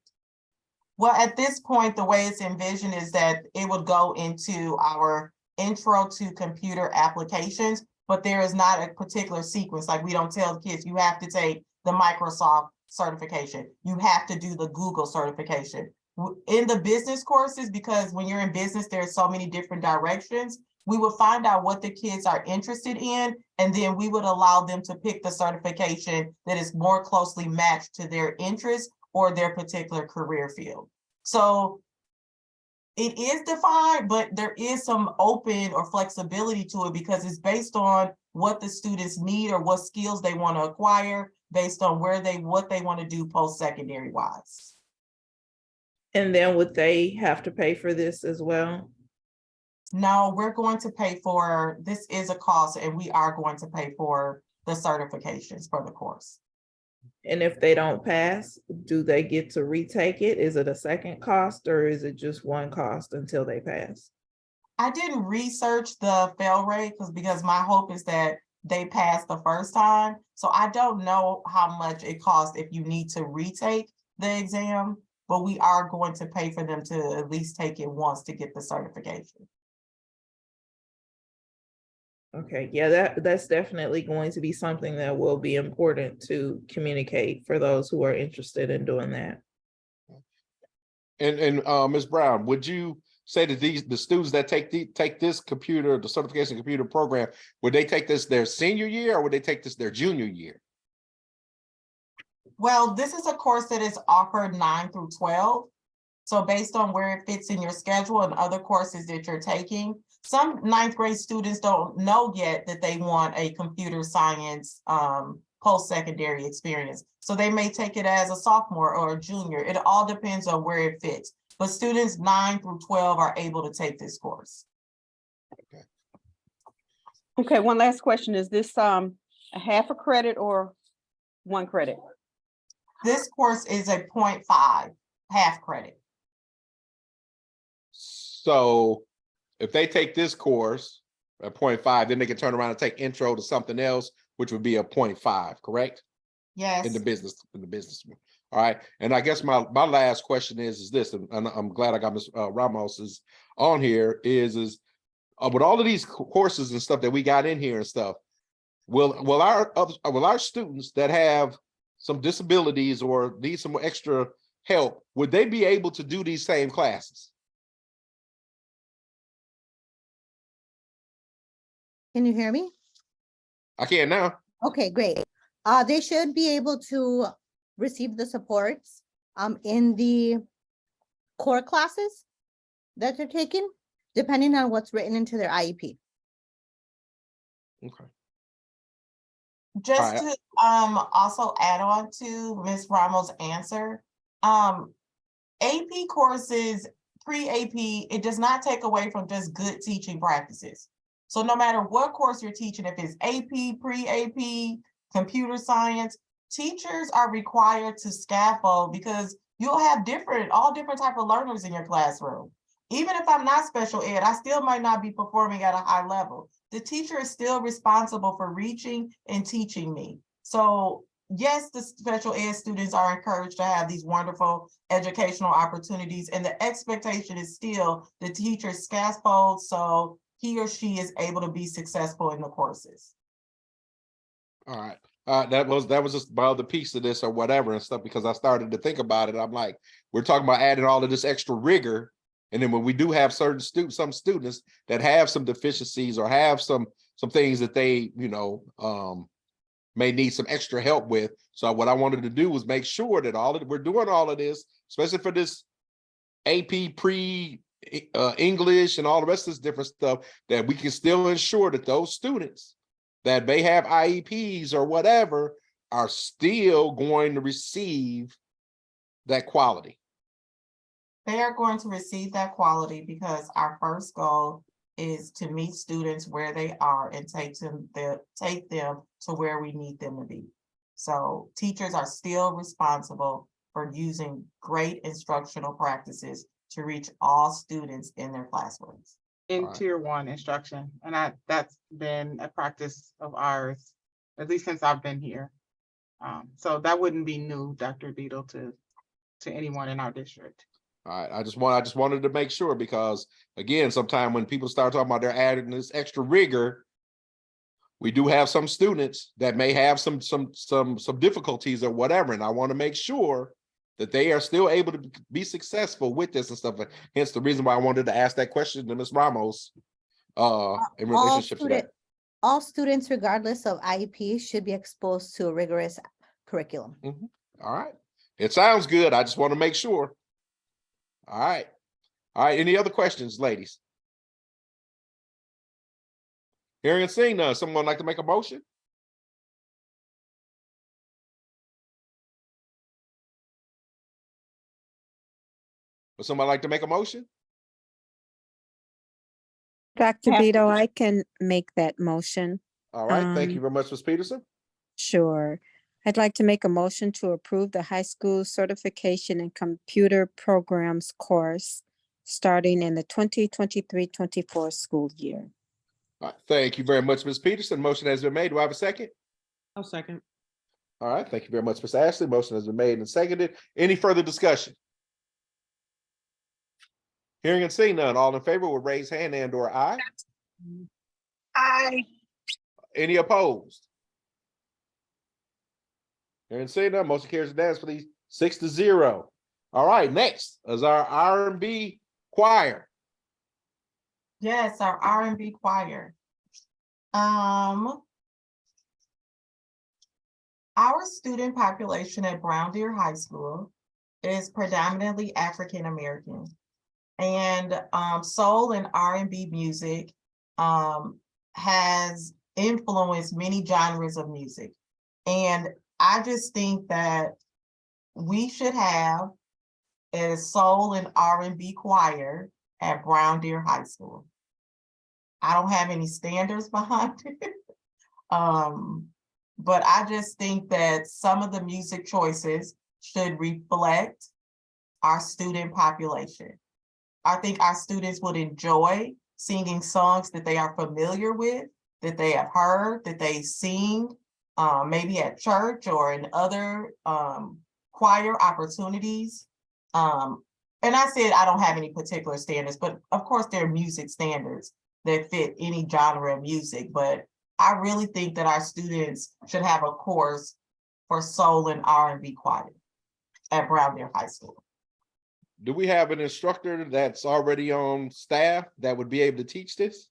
Speaker 6: Well, at this point, the way it's envisioned is that it would go into our intro to computer applications, but there is not a particular sequence. Like, we don't tell the kids, you have to take the Microsoft certification. You have to do the Google certification. In the business courses, because when you're in business, there's so many different directions, we would find out what the kids are interested in, and then we would allow them to pick the certification that is more closely matched to their interests or their particular career field. So it is defined, but there is some open or flexibility to it because it's based on what the students need or what skills they want to acquire based on what they want to do post-secondary wise.
Speaker 3: And then would they have to pay for this as well?
Speaker 6: No, we're going to pay for, this is a cost, and we are going to pay for the certifications for the course.
Speaker 3: And if they don't pass, do they get to retake it? Is it a second cost or is it just one cost until they pass?
Speaker 6: I didn't research the fail rate because my hope is that they pass the first time. So I don't know how much it costs if you need to retake the exam, but we are going to pay for them to at least take it once to get the certification.
Speaker 3: Okay, yeah, that's definitely going to be something that will be important to communicate for those who are interested in doing that.
Speaker 1: And Ms. Brown, would you say that the students that take this the certification computer program, would they take this their senior year or would they take this their junior year?
Speaker 6: Well, this is a course that is offered 9 through 12. So based on where it fits in your schedule and other courses that you're taking, some 9th grade students don't know yet that they want a computer science post-secondary experience. So they may take it as a sophomore or a junior. It all depends on where it fits. But students 9 through 12 are able to take this course.
Speaker 11: Okay, one last question. Is this a half a credit or 1 credit?
Speaker 6: This course is a 0.5 half credit.
Speaker 1: So if they take this course at 0.5, then they can turn around and take intro to something else, which would be a 0.5, correct?
Speaker 6: Yes.
Speaker 1: In the business. All right. And I guess my last question is this, and I'm glad I got Ms. Ramos is on here, is with all of these courses and stuff that we got in here and stuff, will our students that have some disabilities or need some extra help, would they be able to do these same classes?
Speaker 12: Can you hear me?
Speaker 1: I can now.
Speaker 12: Okay, great. They should be able to receive the supports in the core classes that they're taking, depending on what's written into their IEP.
Speaker 1: Okay.
Speaker 6: Just to also add on to Ms. Ramos' answer, AP courses, pre-AP, it does not take away from just good teaching practices. So no matter what course you're teaching, if it's AP, pre-AP, computer science, teachers are required to scaffold because you'll have all different type of learners in your classroom. Even if I'm not special ed, I still might not be performing at a high level. The teacher is still responsible for reaching and teaching me. So yes, the special ed students are encouraged to have these wonderful educational opportunities, and the expectation is still the teacher scaffolds so he or she is able to be successful in the courses.
Speaker 1: All right. That was just my other piece of this or whatever and stuff, because I started to think about it. I'm like, we're talking about adding all of this extra rigor And then when we do have certain some students that have some deficiencies or have some things that they, may need some extra help with. So what I wanted to do was make sure that we're doing all of this, especially for this AP pre English and all the rest of this different stuff, that we can still ensure that those students that may have IEPs or whatever are still going to receive that quality.
Speaker 6: They are going to receive that quality because our first goal is to meet students where they are and take them to where we need them to be. So teachers are still responsible for using great instructional practices to reach all students in their classrooms.
Speaker 5: In
Speaker 1: Alright.
Speaker 5: tier 1 instruction, and that's been a practice of ours, at least since I've been here. So that wouldn't be new, Dr. Beadle, to anyone in our district.
Speaker 1: All right, I just wanted to make sure, because again, sometime when people start talking about they're adding this extra rigor, we do have some students that may have some difficulties or whatever, and I want to make sure that they are still able to be successful with this and stuff. Hence the reason why I wanted to ask that question to Ms. Ramos in relationship to that.
Speaker 12: All students, regardless of IEP, should be exposed to a rigorous curriculum.
Speaker 1: All right, it sounds good. I just want to make sure. All right. Any other questions, ladies? Hearing and seeing none, someone like to make a motion? Would somebody like to make a motion?
Speaker 4: Dr.
Speaker 3: Have to
Speaker 4: Beto,
Speaker 3: be-
Speaker 4: I can make that motion.
Speaker 1: All right, thank you
Speaker 4: Um,
Speaker 1: very much, Ms. Peterson.
Speaker 4: Sure. I'd like to make a motion to approve the high school certification in computer programs course starting in the 2023-24 school year.
Speaker 1: All right, thank you very much, Ms. Peterson. Motion has been made. Do I have a second?
Speaker 8: I'll second.
Speaker 1: All right, thank you very much, Ms. Ashley. Motion has been made and seconded. Any further discussion? Hearing and seeing none, all in favor will raise hand and or aye.
Speaker 9: Aye.
Speaker 1: Any opposed? Hearing and seeing none, motion carries unanimously 6-0. All right, next is our R&B choir.
Speaker 6: Yes, our R&B choir. Our student population at Brown Deer High School is predominantly African American. And soul and R&B music has influenced many genres of music. And I just think that we should have a soul and R&B choir at Brown Deer High School. I don't have any standards behind it. But I just think that some of the music choices should reflect our student population. I think our students would enjoy singing songs that they are familiar with, that they have heard, that they sing, maybe at church or in other choir opportunities. And I said I don't have any particular standards, but of course there are music standards that fit any genre of music. But I really think that our students should have a course for soul and R&B choir at Brown Deer High School.
Speaker 1: Do we have an instructor that's already on staff that would be able to teach this?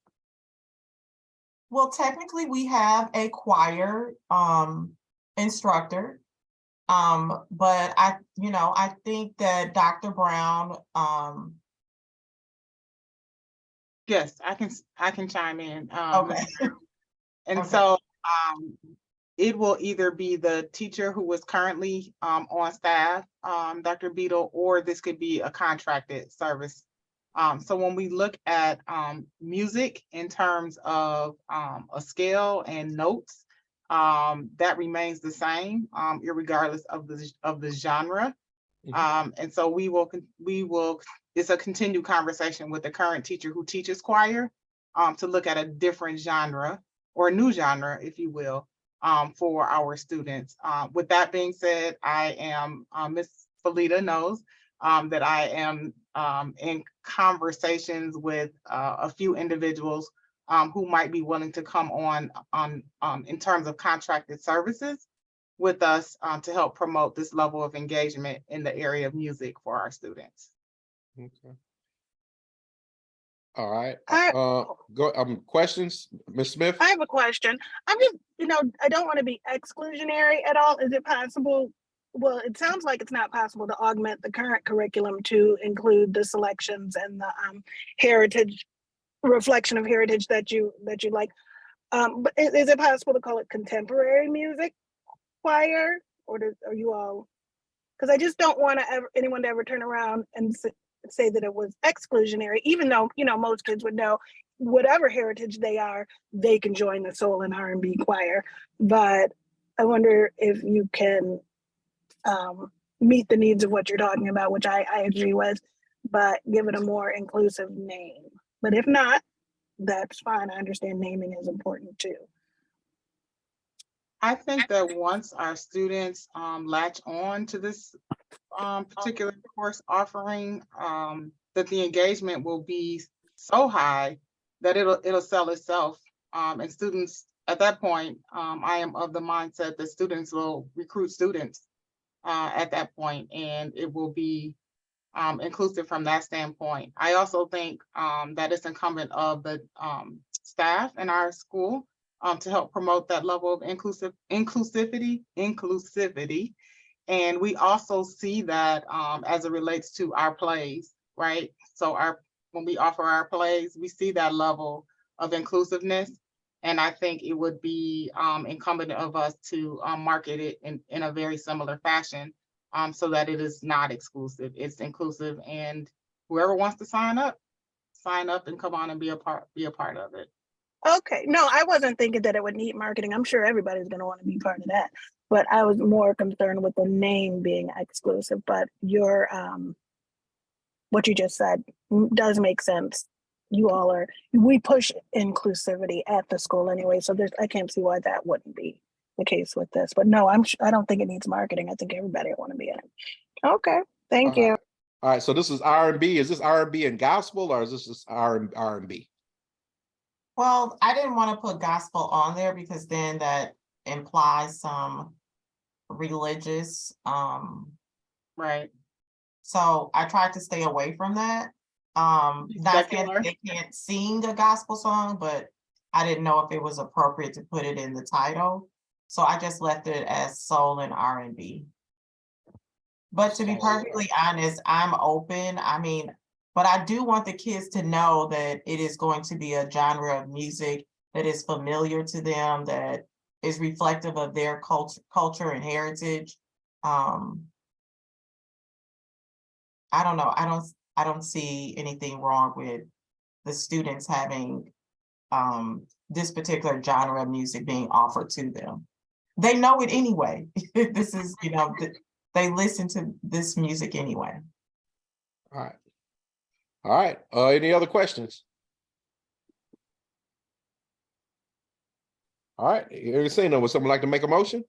Speaker 6: Well, technically, we have a choir instructor. But I think that Dr. Brown,
Speaker 5: Yes, I can chime in.
Speaker 6: okay.
Speaker 5: And
Speaker 6: Okay.
Speaker 5: so it will either be the teacher who is currently on staff, Dr. Beadle, or this could be a contracted service. So when we look at music in terms of a scale and notes, that remains the same, irregardless of the genre. And so we will, it's a continued conversation with the current teacher who teaches choir to look at a different genre or a new genre, if you will, for our students. With that being said, I am, Ms. Felita knows that I am in conversations with a few individuals who might be willing to come on in terms of contracted services with us to help promote this level of engagement in the area of music for our students.
Speaker 1: Okay. All right,
Speaker 9: I-
Speaker 1: questions, Ms. Smith?
Speaker 9: I have a question. I'm just, I don't want to be exclusionary at all. Is it possible? Well, it sounds like it's not possible to augment the current curriculum to include the selections and the heritage reflection of heritage that you like. But is it possible to call it contemporary music choir, or are you all? Because I just don't want anyone to ever turn around and say that it was exclusionary, even though most kids would know whatever heritage they are, they can join the soul and R&B choir. But I wonder if you can meet the needs of what you're talking about, which I agree with, but give it a more inclusive name. But if not, that's fine. I understand naming is important too.
Speaker 5: I think that once our students latch on to this particular course offering, that the engagement will be so high that it'll sell itself. And students at that point, I am of the mindset that students will recruit students at that point, and it will be inclusive from that standpoint. I also think that it's incumbent of the staff in our school to help promote that level of inclusivity. And we also see that as it relates to our plays, right? So when we offer our plays, we see that level of inclusiveness. And I think it would be incumbent of us to market it in a very similar fashion so that it is not exclusive, it's inclusive, and whoever wants to sign up and come on and be a part of it.
Speaker 9: Okay, no, I wasn't thinking that it would need marketing. I'm sure everybody's going to want to be part of that, but I was more concerned with the name being exclusive. But your what you just said does make sense. We push inclusivity at the school anyway, so I can't see why that wouldn't be the case with this. But no, I don't think it needs marketing. I think everybody will want to be in it. Okay, thank you.
Speaker 1: All right, so this is R&B. Is this R&B and gospel, or is this just R&B?
Speaker 6: Well, I didn't want to put gospel on there because then that implies some religious,
Speaker 5: right.
Speaker 6: So I tried to stay away from that. Not saying they can't sing a gospel song, but I didn't know if it was appropriate to put it in the title. So I just left it as soul and R&B. But to be perfectly honest, I'm open. But I do want the kids to know that it is going to be a genre of music that is familiar to them, that is reflective of their culture and heritage. I don't know. I don't see anything wrong with the students having this particular genre of music being offered to them. They know it anyway. This is, they listen to this music anyway.
Speaker 1: All right. All right, any other questions? All right, you're saying, would someone like to make a motion?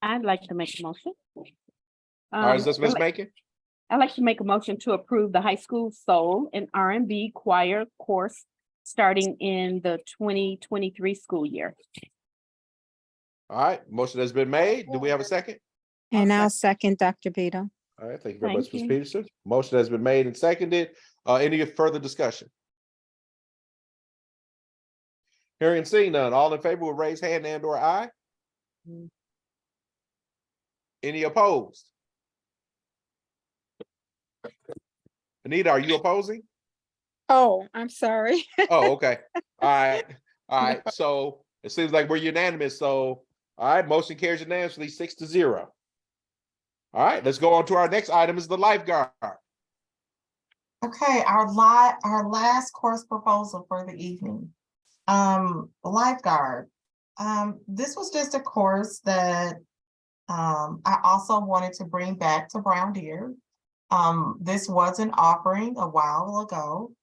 Speaker 11: I'd like to make a motion.
Speaker 1: All right, is this Ms. Macon?
Speaker 11: I'd like to make a motion to approve the high school soul and R&B choir course starting in the 2023 school year.
Speaker 1: All right, motion has been made. Do we have a second?
Speaker 4: And I'll second Dr. Beto.
Speaker 1: All right, thank you very much, Ms.
Speaker 11: you.
Speaker 1: Peterson. Motion has been made and seconded. Any further discussion? Hearing and seeing none, all in favor will raise hand and/or aye. Any opposed? Anita, are you opposing?
Speaker 4: Oh, I'm sorry.
Speaker 1: Oh, okay. All right. So it seems like we're unanimous. So, all right, motion carries unanimously 6-0. All right, let's go on to our next item is the lifeguard.
Speaker 6: Okay, our last course proposal for the evening. Lifeguard. This was just a course that I also wanted to bring back to Brown Deer. This was an offering a while ago.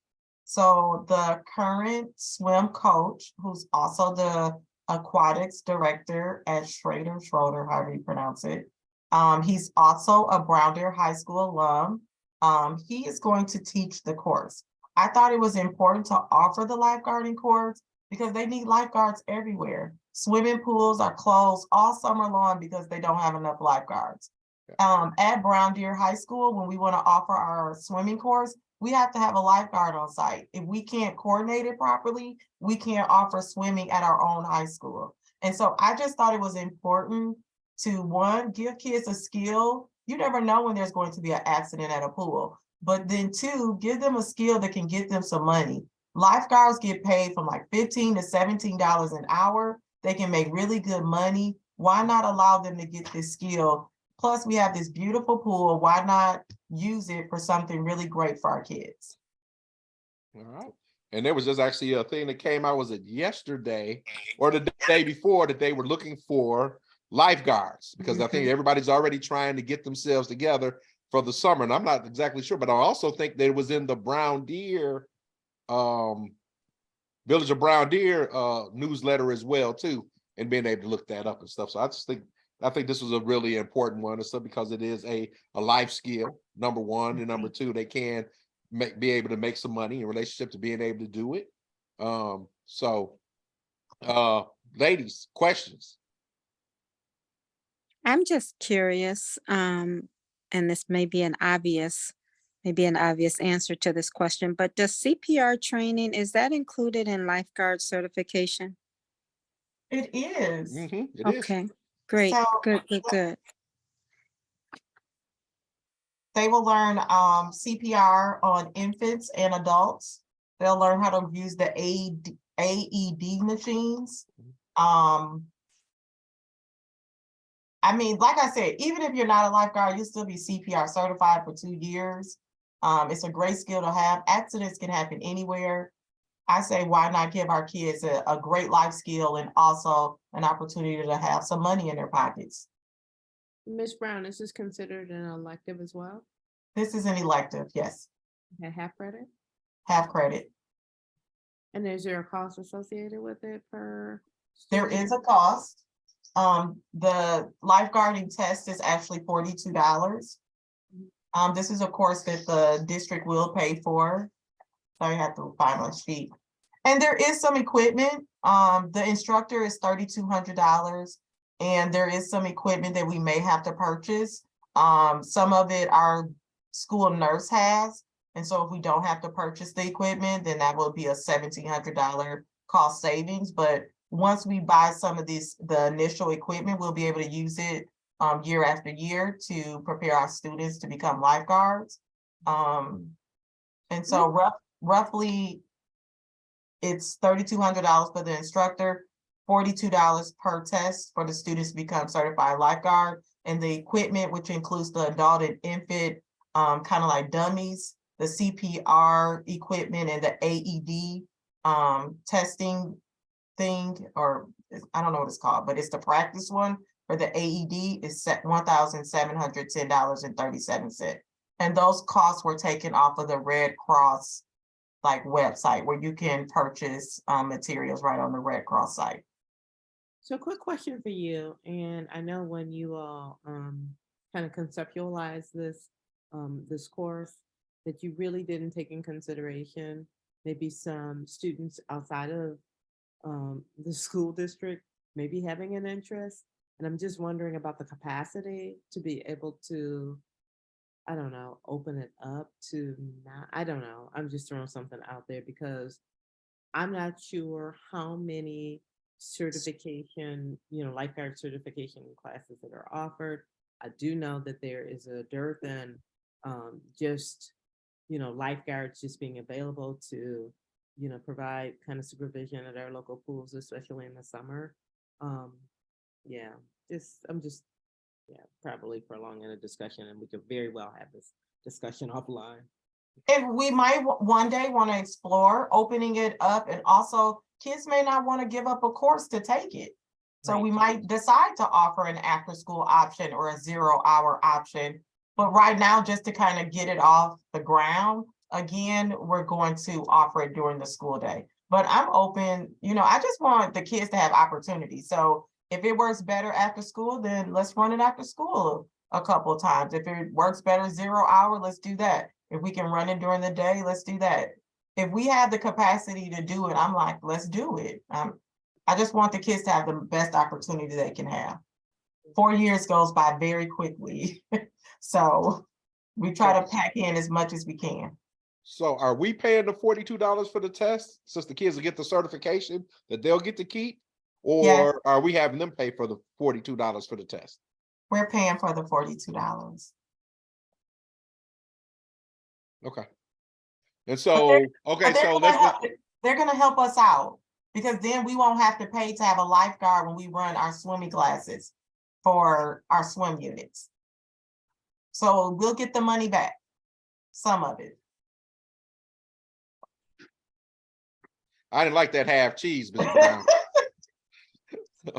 Speaker 6: So the current swim coach, who's also the aquatics director at Schroeder, however you pronounce it. He's also a Brown Deer High School alum. He is going to teach the course. I thought it was important to offer the lifeguarding course because they need lifeguards everywhere. Swimming pools are closed all summer long because they don't have enough lifeguards. At Brown Deer High School, when we want to offer our swimming course, we have to have a lifeguard on site. If we can't coordinate it properly, we can't offer swimming at our own high school. And so I just thought it was important to, one, give kids a skill. You never know when there's going to be an accident at a pool. But then two, give them a skill that can get them some money. Lifeguards get paid from like $15 to $17 an hour. They can make really good money. Why not allow them to get this skill? Plus, we have this beautiful pool. Why not use it for something really great for our kids?
Speaker 1: All right. And there was just actually a thing that came out, was it yesterday or the day before, that they were looking for lifeguards, because I think everybody's already trying to get themselves together for the summer. And I'm not exactly sure, but I also think that it was in the Brown Deer, Village of Brown Deer newsletter as well too, and being able to look that up and stuff. So I think this was a really important one, and stuff, because it is a life skill, number one, and number two, they can be able to make some money in relationship to being able to do it. Ladies, questions?
Speaker 4: I'm just curious, and this may be an obvious answer to this question, but does CPR training, is that included in lifeguard certification?
Speaker 6: It is.
Speaker 1: It is.
Speaker 4: Okay, great,
Speaker 6: So-
Speaker 4: good.
Speaker 6: They will learn CPR on infants and adults. They'll learn how to use the AED machines. I mean, like I said, even if you're not a lifeguard, you'll still be CPR certified for 2 years. It's a great skill to have. Accidents can happen anywhere. I say, why not give our kids a great life skill and also an opportunity to have some money in their pockets?
Speaker 8: Ms. Brown, is this considered an elective as well?
Speaker 6: This is an elective, yes,
Speaker 8: A half credit?
Speaker 6: half credit.
Speaker 8: And is there a cost associated with it per?
Speaker 6: There is a cost. The lifeguarding test is actually $42. This is a course that the district will pay for. So I have to find my sheet. And there is some equipment. The instructor is $3,200, and there is some equipment that we may have to purchase. Some of it our school nurse has. And so if we don't have to purchase the equipment, then that will be a $1,700 cost savings. But once we buy some of the initial equipment, we'll be able to use it year after year to prepare our students to become lifeguards. And so roughly it's $3,200 for the instructor, $42 per test for the students to become certified lifeguard, and the equipment, which includes the adult and infant, kind of like dummies, the CPR equipment and the AED testing thing, or I don't know what it's called, but it's the practice one for the AED is set $1,710.37. And those costs were taken off of the Red Cross website, where you can purchase materials right on the Red Cross site.
Speaker 8: So quick question for you, and I know when you all kind of conceptualize this this course, that you really didn't take in consideration maybe some students outside of the school district maybe having an interest. And I'm just wondering about the capacity to be able to, I don't know, open it up to not, I don't know. I'm just throwing something out there because I'm not sure how many certification, lifeguard certification classes that are offered. I do know that there is a dearth in lifeguards just being available to, provide kind of supervision at our local pools, especially in the summer. Probably prolonging a discussion, and we could very well have this discussion offline.
Speaker 6: And we might one day want to explore opening it up, and also kids may not want to give up a course to take it. So we might decide to offer an after-school option or a 0-hour option. But right now, just to kind of get it off the ground, again, we're going to offer it during the school day. But I'm open, I just want the kids to have opportunities. So if it works better after school, then let's run it after school a couple of times. If it works better 0 hour, let's do that. If we can run it during the day, let's do that. If we have the capacity to do it, I'm like, let's do it. I just want the kids to have the best opportunity they can have. 4 years goes by very quickly. So we try to pack in as much as we can.
Speaker 1: So are we paying the $42 for the test since the kids will get the certification that they'll get to keep?
Speaker 6: Yeah.
Speaker 1: Or are we having them pay for the $42 for the test?
Speaker 6: We're paying for the $42.
Speaker 1: Okay. And so, okay,
Speaker 6: But
Speaker 1: so let's,
Speaker 6: they're gonna help us out, because then we won't have to pay to have a lifeguard when we run our swimming classes for our swim units. So we'll get the money back, some of it.
Speaker 1: I didn't like that half cheese, Ms. Brown.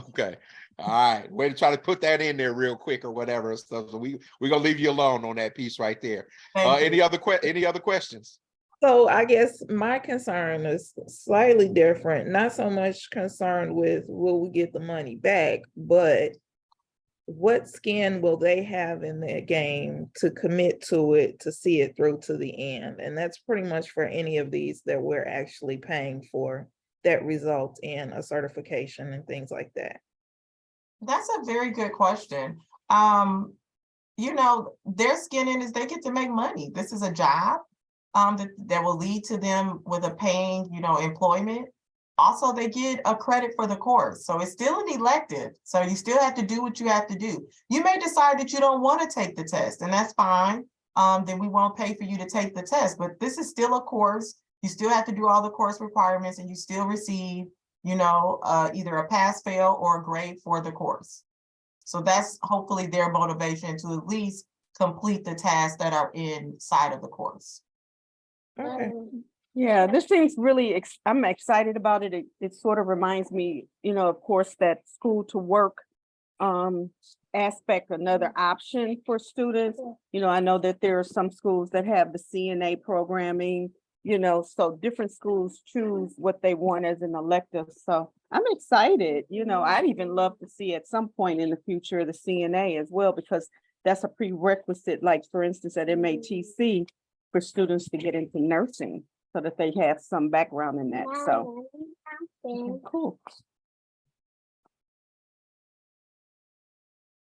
Speaker 1: Okay, all right, way to try to put that in there real quick or whatever and stuff. So we're gonna leave you alone on that piece right there.
Speaker 6: Thank you.
Speaker 1: Any other questions?
Speaker 3: So I guess my concern is slightly different, not so much concerned with will we get the money back, but what skin will they have in their game to commit to it, to see it through to the end? And that's pretty much for any of these that we're actually paying for that result in a certification and things like that.
Speaker 6: That's a very good question. You know, their skin in is they get to make money. This is a job that will lead to them with a paying, you know, employment. Also, they get a credit for the course. So it's still an elective. So you still have to do what you have to do. You may decide that you don't want to take the test, and that's fine. Then we won't pay for you to take the test, but this is still a course. You still have to do all the course requirements, and you still receive, you know, either a pass, fail, or a grade for the course. So that's hopefully their motivation to at least complete the tasks that are inside of the course.
Speaker 3: Okay.
Speaker 11: Yeah, this seems really, I'm excited about it. It sort of reminds me, you know, of course, that school to work aspect, another option for students. You know, I know that there are some schools that have the CNA programming, you know, so different schools choose what they want as an elective. So I'm excited, you know, I'd even love to see at some point in the future the CNA as well, because that's a prerequisite, like for instance, at MATC for students to get into nursing so that they have some background in that. So cool.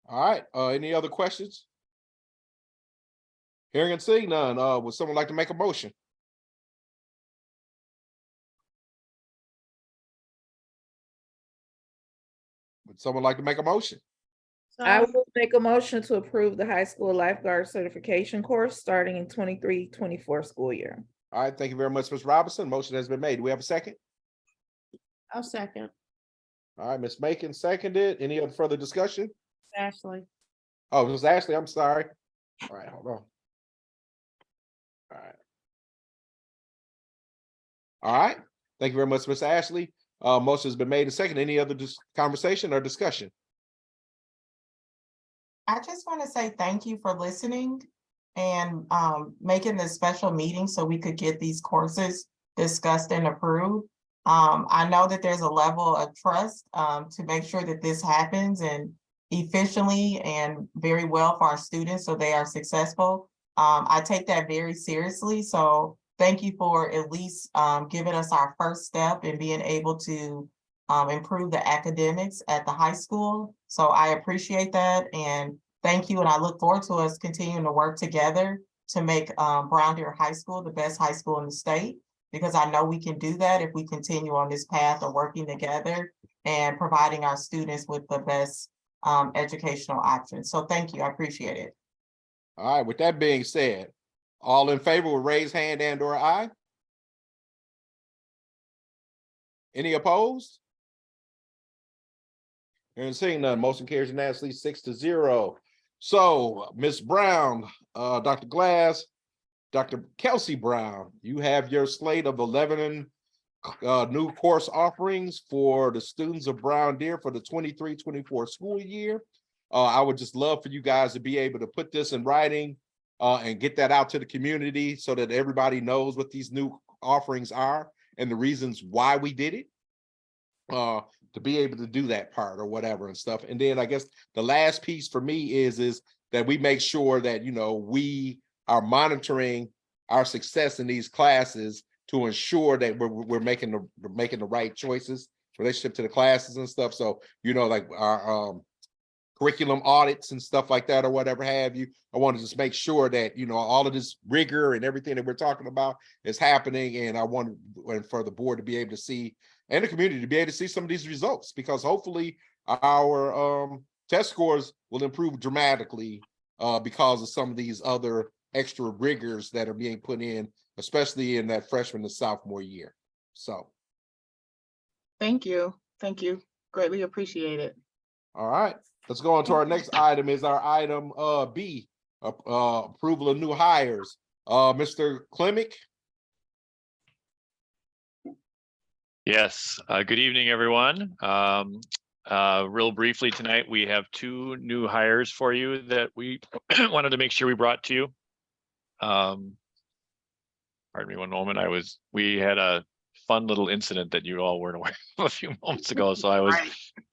Speaker 1: All right, any other questions? Hearing and seeing none, would someone like to make a motion? Would someone like to make a motion?
Speaker 3: I will make a motion to approve the high school lifeguard certification course starting in 23-24 school year.
Speaker 1: All right, thank you very much, Ms. Robinson. Motion has been made. Do we have a second?
Speaker 8: I'll second.
Speaker 1: All right, Ms. Macon seconded. Any other further discussion?
Speaker 8: Ashley.
Speaker 1: Oh, it was Ashley, I'm sorry. All right, hold on. All right. All right, thank you very much, Ms. Ashley. Motion has been made and second. Any other conversation or discussion?
Speaker 6: I just want to say thank you for listening and making this special meeting so we could get these courses discussed and approved. I know that there's a level of trust to make sure that this happens and efficiently and very well for our students so they are successful. I take that very seriously. So thank you for at least giving us our first step in being able to improve the academics at the high school. So I appreciate that and thank you. And I look forward to us continuing to work together to make Brown Deer High School the best high school in the state, because I know we can do that if we continue on this path of working together and providing our students with the best educational options. So thank you. I appreciate it.
Speaker 1: All right, with that being said, all in favor will raise hand and/or aye. Any opposed? Hearing seeing none, motion carries unanimously 6-0. So, Ms. Brown, Dr. Glass, Dr. Kelsey Brown, you have your slate of 11 new course offerings for the students of Brown Deer for the 23-24 school year. I would just love for you guys to be able to put this in writing and get that out to the community so that everybody knows what these new offerings are and the reasons why we did it. To be able to do that part or whatever and stuff. And then I guess the last piece for me is that we make sure that, you know, we are monitoring our success in these classes to ensure that we're making the right choices relationship to the classes and stuff. So, you know, like our curriculum audits and stuff like that, or whatever have you. I want to just make sure that, you know, all of this rigor and everything that we're talking about is happening. And I want for the board to be able to see, and the community to be able to see some of these results, because hopefully our test scores will improve dramatically because of some of these other extra rigors that are being put in, especially in that freshman and sophomore year. So.
Speaker 5: Thank you. Thank you. Greatly appreciate it.
Speaker 1: All right, let's go on to our next item. Is our item B, approval of new hires. Mr. Klimick.
Speaker 7: Yes, good evening, everyone. Real briefly tonight, we have 2 new hires for you that we wanted to make sure we brought to you. Pardon me one moment. We had a fun little incident that you all weren't aware of a few moments ago, so I was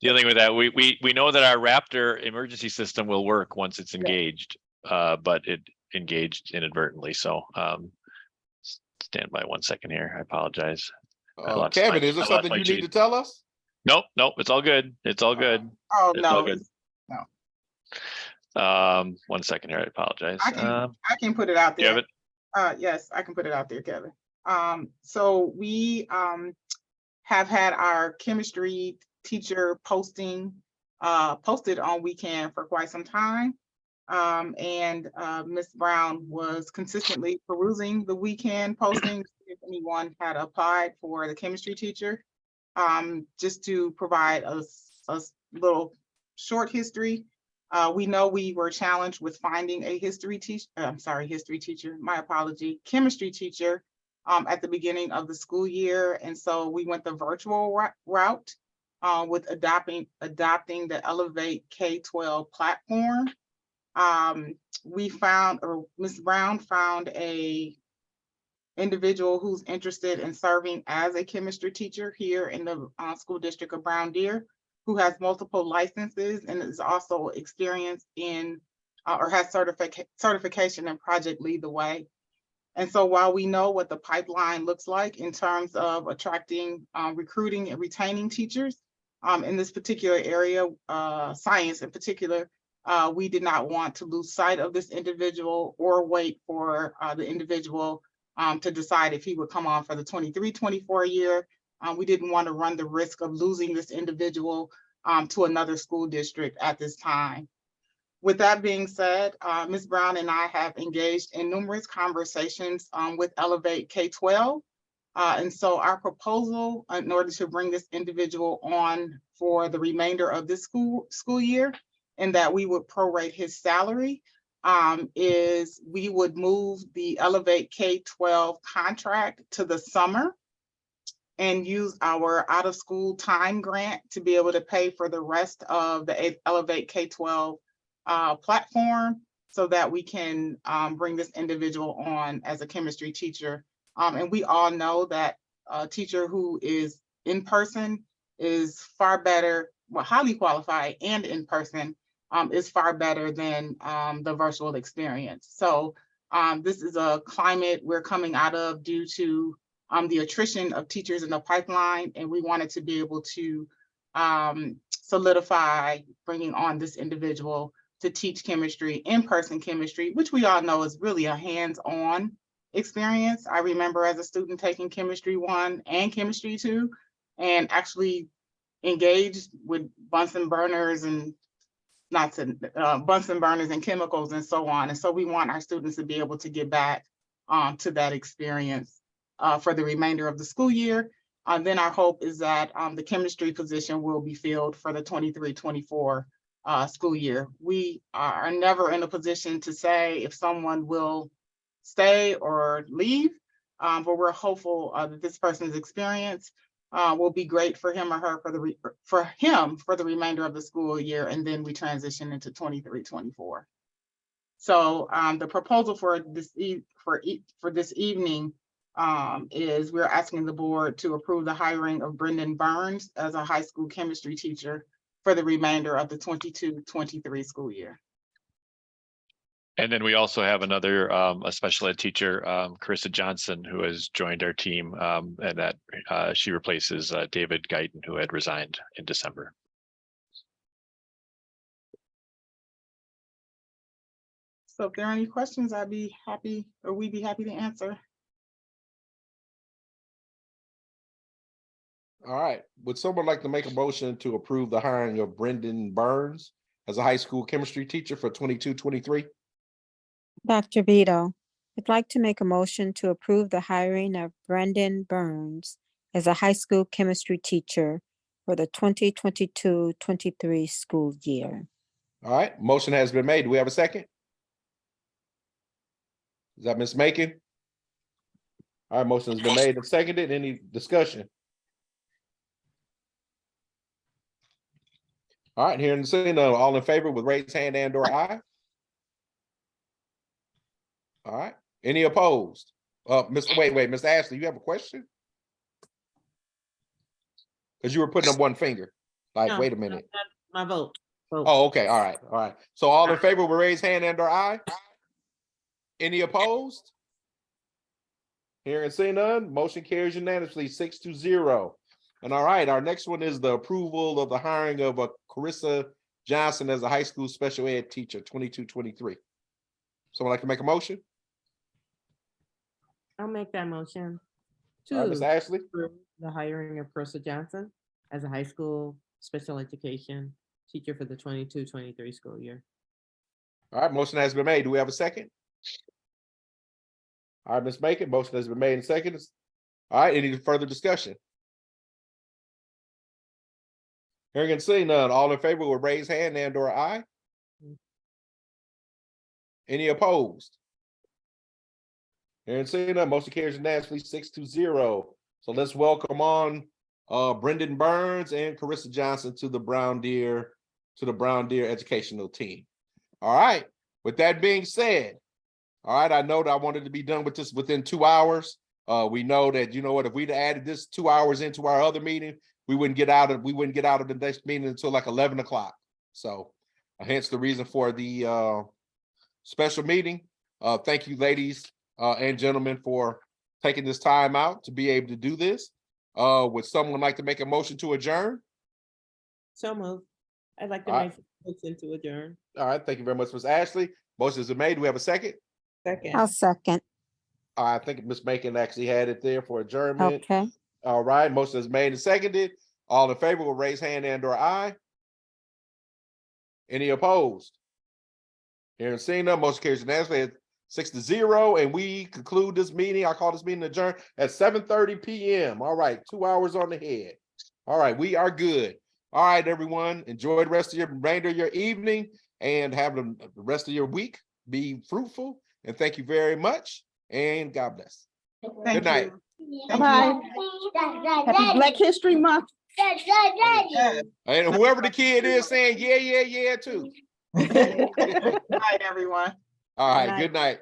Speaker 7: dealing with that. We know that our Raptor emergency system will work once it's engaged, but it engaged inadvertently. So stand by 1 second here. I apologize.
Speaker 1: Kevin, is there something you need to tell us?
Speaker 7: Nope, it's all good. It's all good.
Speaker 5: Oh,
Speaker 7: It's
Speaker 5: no.
Speaker 7: all good.
Speaker 5: No.
Speaker 7: 1 second here. I apologize.
Speaker 5: I can put it out there.
Speaker 7: Kevin?
Speaker 5: Yes, I can put it out there, Kevin. So we have had our chemistry teacher posted on weekend for quite some time. And Ms. Brown was consistently perusing the weekend postings if anyone had applied for the chemistry teacher. Just to provide a little short history, we know we were challenged with finding a chemistry teacher at the beginning of the school year. And so we went the virtual route with adopting the Elevate K-12 platform. Ms. Brown found a individual who's interested in serving as a chemistry teacher here in the school district of Brown Deer, who has multiple licenses and is also experienced in or has certification in Project Lead the Way. And so while we know what the pipeline looks like in terms of attracting, recruiting and retaining teachers in this particular area, science in particular, we did not want to lose sight of this individual or wait for the individual to decide if he would come on for the 23-24 year. We didn't want to run the risk of losing this individual to another school district at this time. With that being said, Ms. Brown and I have engaged in numerous conversations with Elevate K-12. And so our proposal in order to bring this individual on for the remainder of this school year, and that we would prorate his salary, is we would move the Elevate K-12 contract to the summer and use our out-of-school time grant to be able to pay for the rest of the Elevate K-12 platform, so that we can bring this individual on as a chemistry teacher. And we all know that a teacher who is in person is far better, well, highly qualified and in person is far better than the virtual experience. So this is a climate we're coming out of due to the attrition of teachers in the pipeline, and we wanted to be able to solidify bringing on this individual to teach chemistry, in-person chemistry, which we all know is really a hands-on experience. I remember as a student taking chemistry 1 and chemistry 2 and actually engaged with Bunsen burners and Bunsen burners and chemicals and so on. And so we want our students to be able to get back to that experience for the remainder of the school year. Then our hope is that the chemistry position will be filled for the 23-24 school year. We are never in a position to say if someone will stay or leave, but we're hopeful that this person's experience will be great for him or her for the remainder of the school year, and then we transition into 23-24. So the proposal for this evening is we're asking the board to approve the hiring of Brendan Burns as a high school chemistry teacher for the remainder of the 22-23 school year.
Speaker 7: And then we also have another a special ed teacher, Carissa Johnson, who has joined our team, and that she replaces David Guyton, who had resigned in December.
Speaker 5: So if there are any questions, I'd be happy, or we'd be happy to answer.
Speaker 1: All right, would someone like to make a motion to approve the hiring of Brendan Burns as a high school chemistry teacher for 22-23?
Speaker 4: Dr. Vito, I'd like to make a motion to approve the hiring of Brendan Burns as a high school chemistry teacher for the 2022-23 school year.
Speaker 1: All right, motion has been made. Do we have a second? Is that Ms. Macon? All right, motion has been made and seconded. Any discussion? All right, hearing and seeing none, all in favor with raised hand and or aye? All right, any opposed? Wait, Mr. Ashley, you have a question? Because you were putting up one finger. Like,
Speaker 8: No,
Speaker 1: wait a minute.
Speaker 8: My vote.
Speaker 1: Oh, okay, all right. So all in favor with raised hand and or aye? Any opposed? Hearing and seeing none, motion carries unanimously 6-0. And all right, our next one is the approval of the hiring of Carissa Johnson as a high school special ed teacher, 22-23. Someone like to make a motion?
Speaker 8: I'll make that motion.
Speaker 1: All right, Ms. Ashley?
Speaker 8: approve The hiring of Carissa Johnson as a high school special education teacher for the 22-23 school year.
Speaker 1: All right, motion has been made. Do we have a second? All right, Ms. Macon, motion has been made and seconded. All right, any further discussion? Hearing and seeing none, all in favor will raise hand and or aye? Any opposed? Hearing and seeing none, motion carries unanimously 6-0. So let's welcome on Brendan Burns and Carissa Johnson to the Brown Deer educational team. All right, with that being said, all right, I know that I wanted to be done with this within 2 hours. We know that, you know what, if we'd added this 2 hours into our other meeting, we wouldn't get out of the next meeting until like 11 o'clock. So hence the reason for the special meeting. Thank you, ladies and gentlemen, for taking this time out to be able to do this. Would someone like to make a motion to adjourn?
Speaker 8: So moved. I'd like to
Speaker 1: All
Speaker 8: make a motion to adjourn.
Speaker 1: All right, thank you very much, Ms. Ashley. Motion has been made. Do we have a second?
Speaker 3: Second.
Speaker 4: I'll second.
Speaker 1: I think Ms. Macon actually had it there for adjournment.
Speaker 4: Okay.
Speaker 1: All right, motion is made and seconded. All in favor will raise hand and or aye. Any opposed? Hearing and seeing none, motion carries unanimously at 6-0, and we conclude this meeting. I call this meeting adjourned at 7:30 p.m. All right, 2 hours on the head. All right, we are good. All right, everyone, enjoy the rest of your remainder of your evening and have the rest of your week. Be fruitful, and thank you very much, and God bless. Good night.
Speaker 11: Bye. Happy Black History Month.
Speaker 1: And whoever the kid is saying, yeah, too.
Speaker 5: Good night, everyone.
Speaker 1: All right, good night.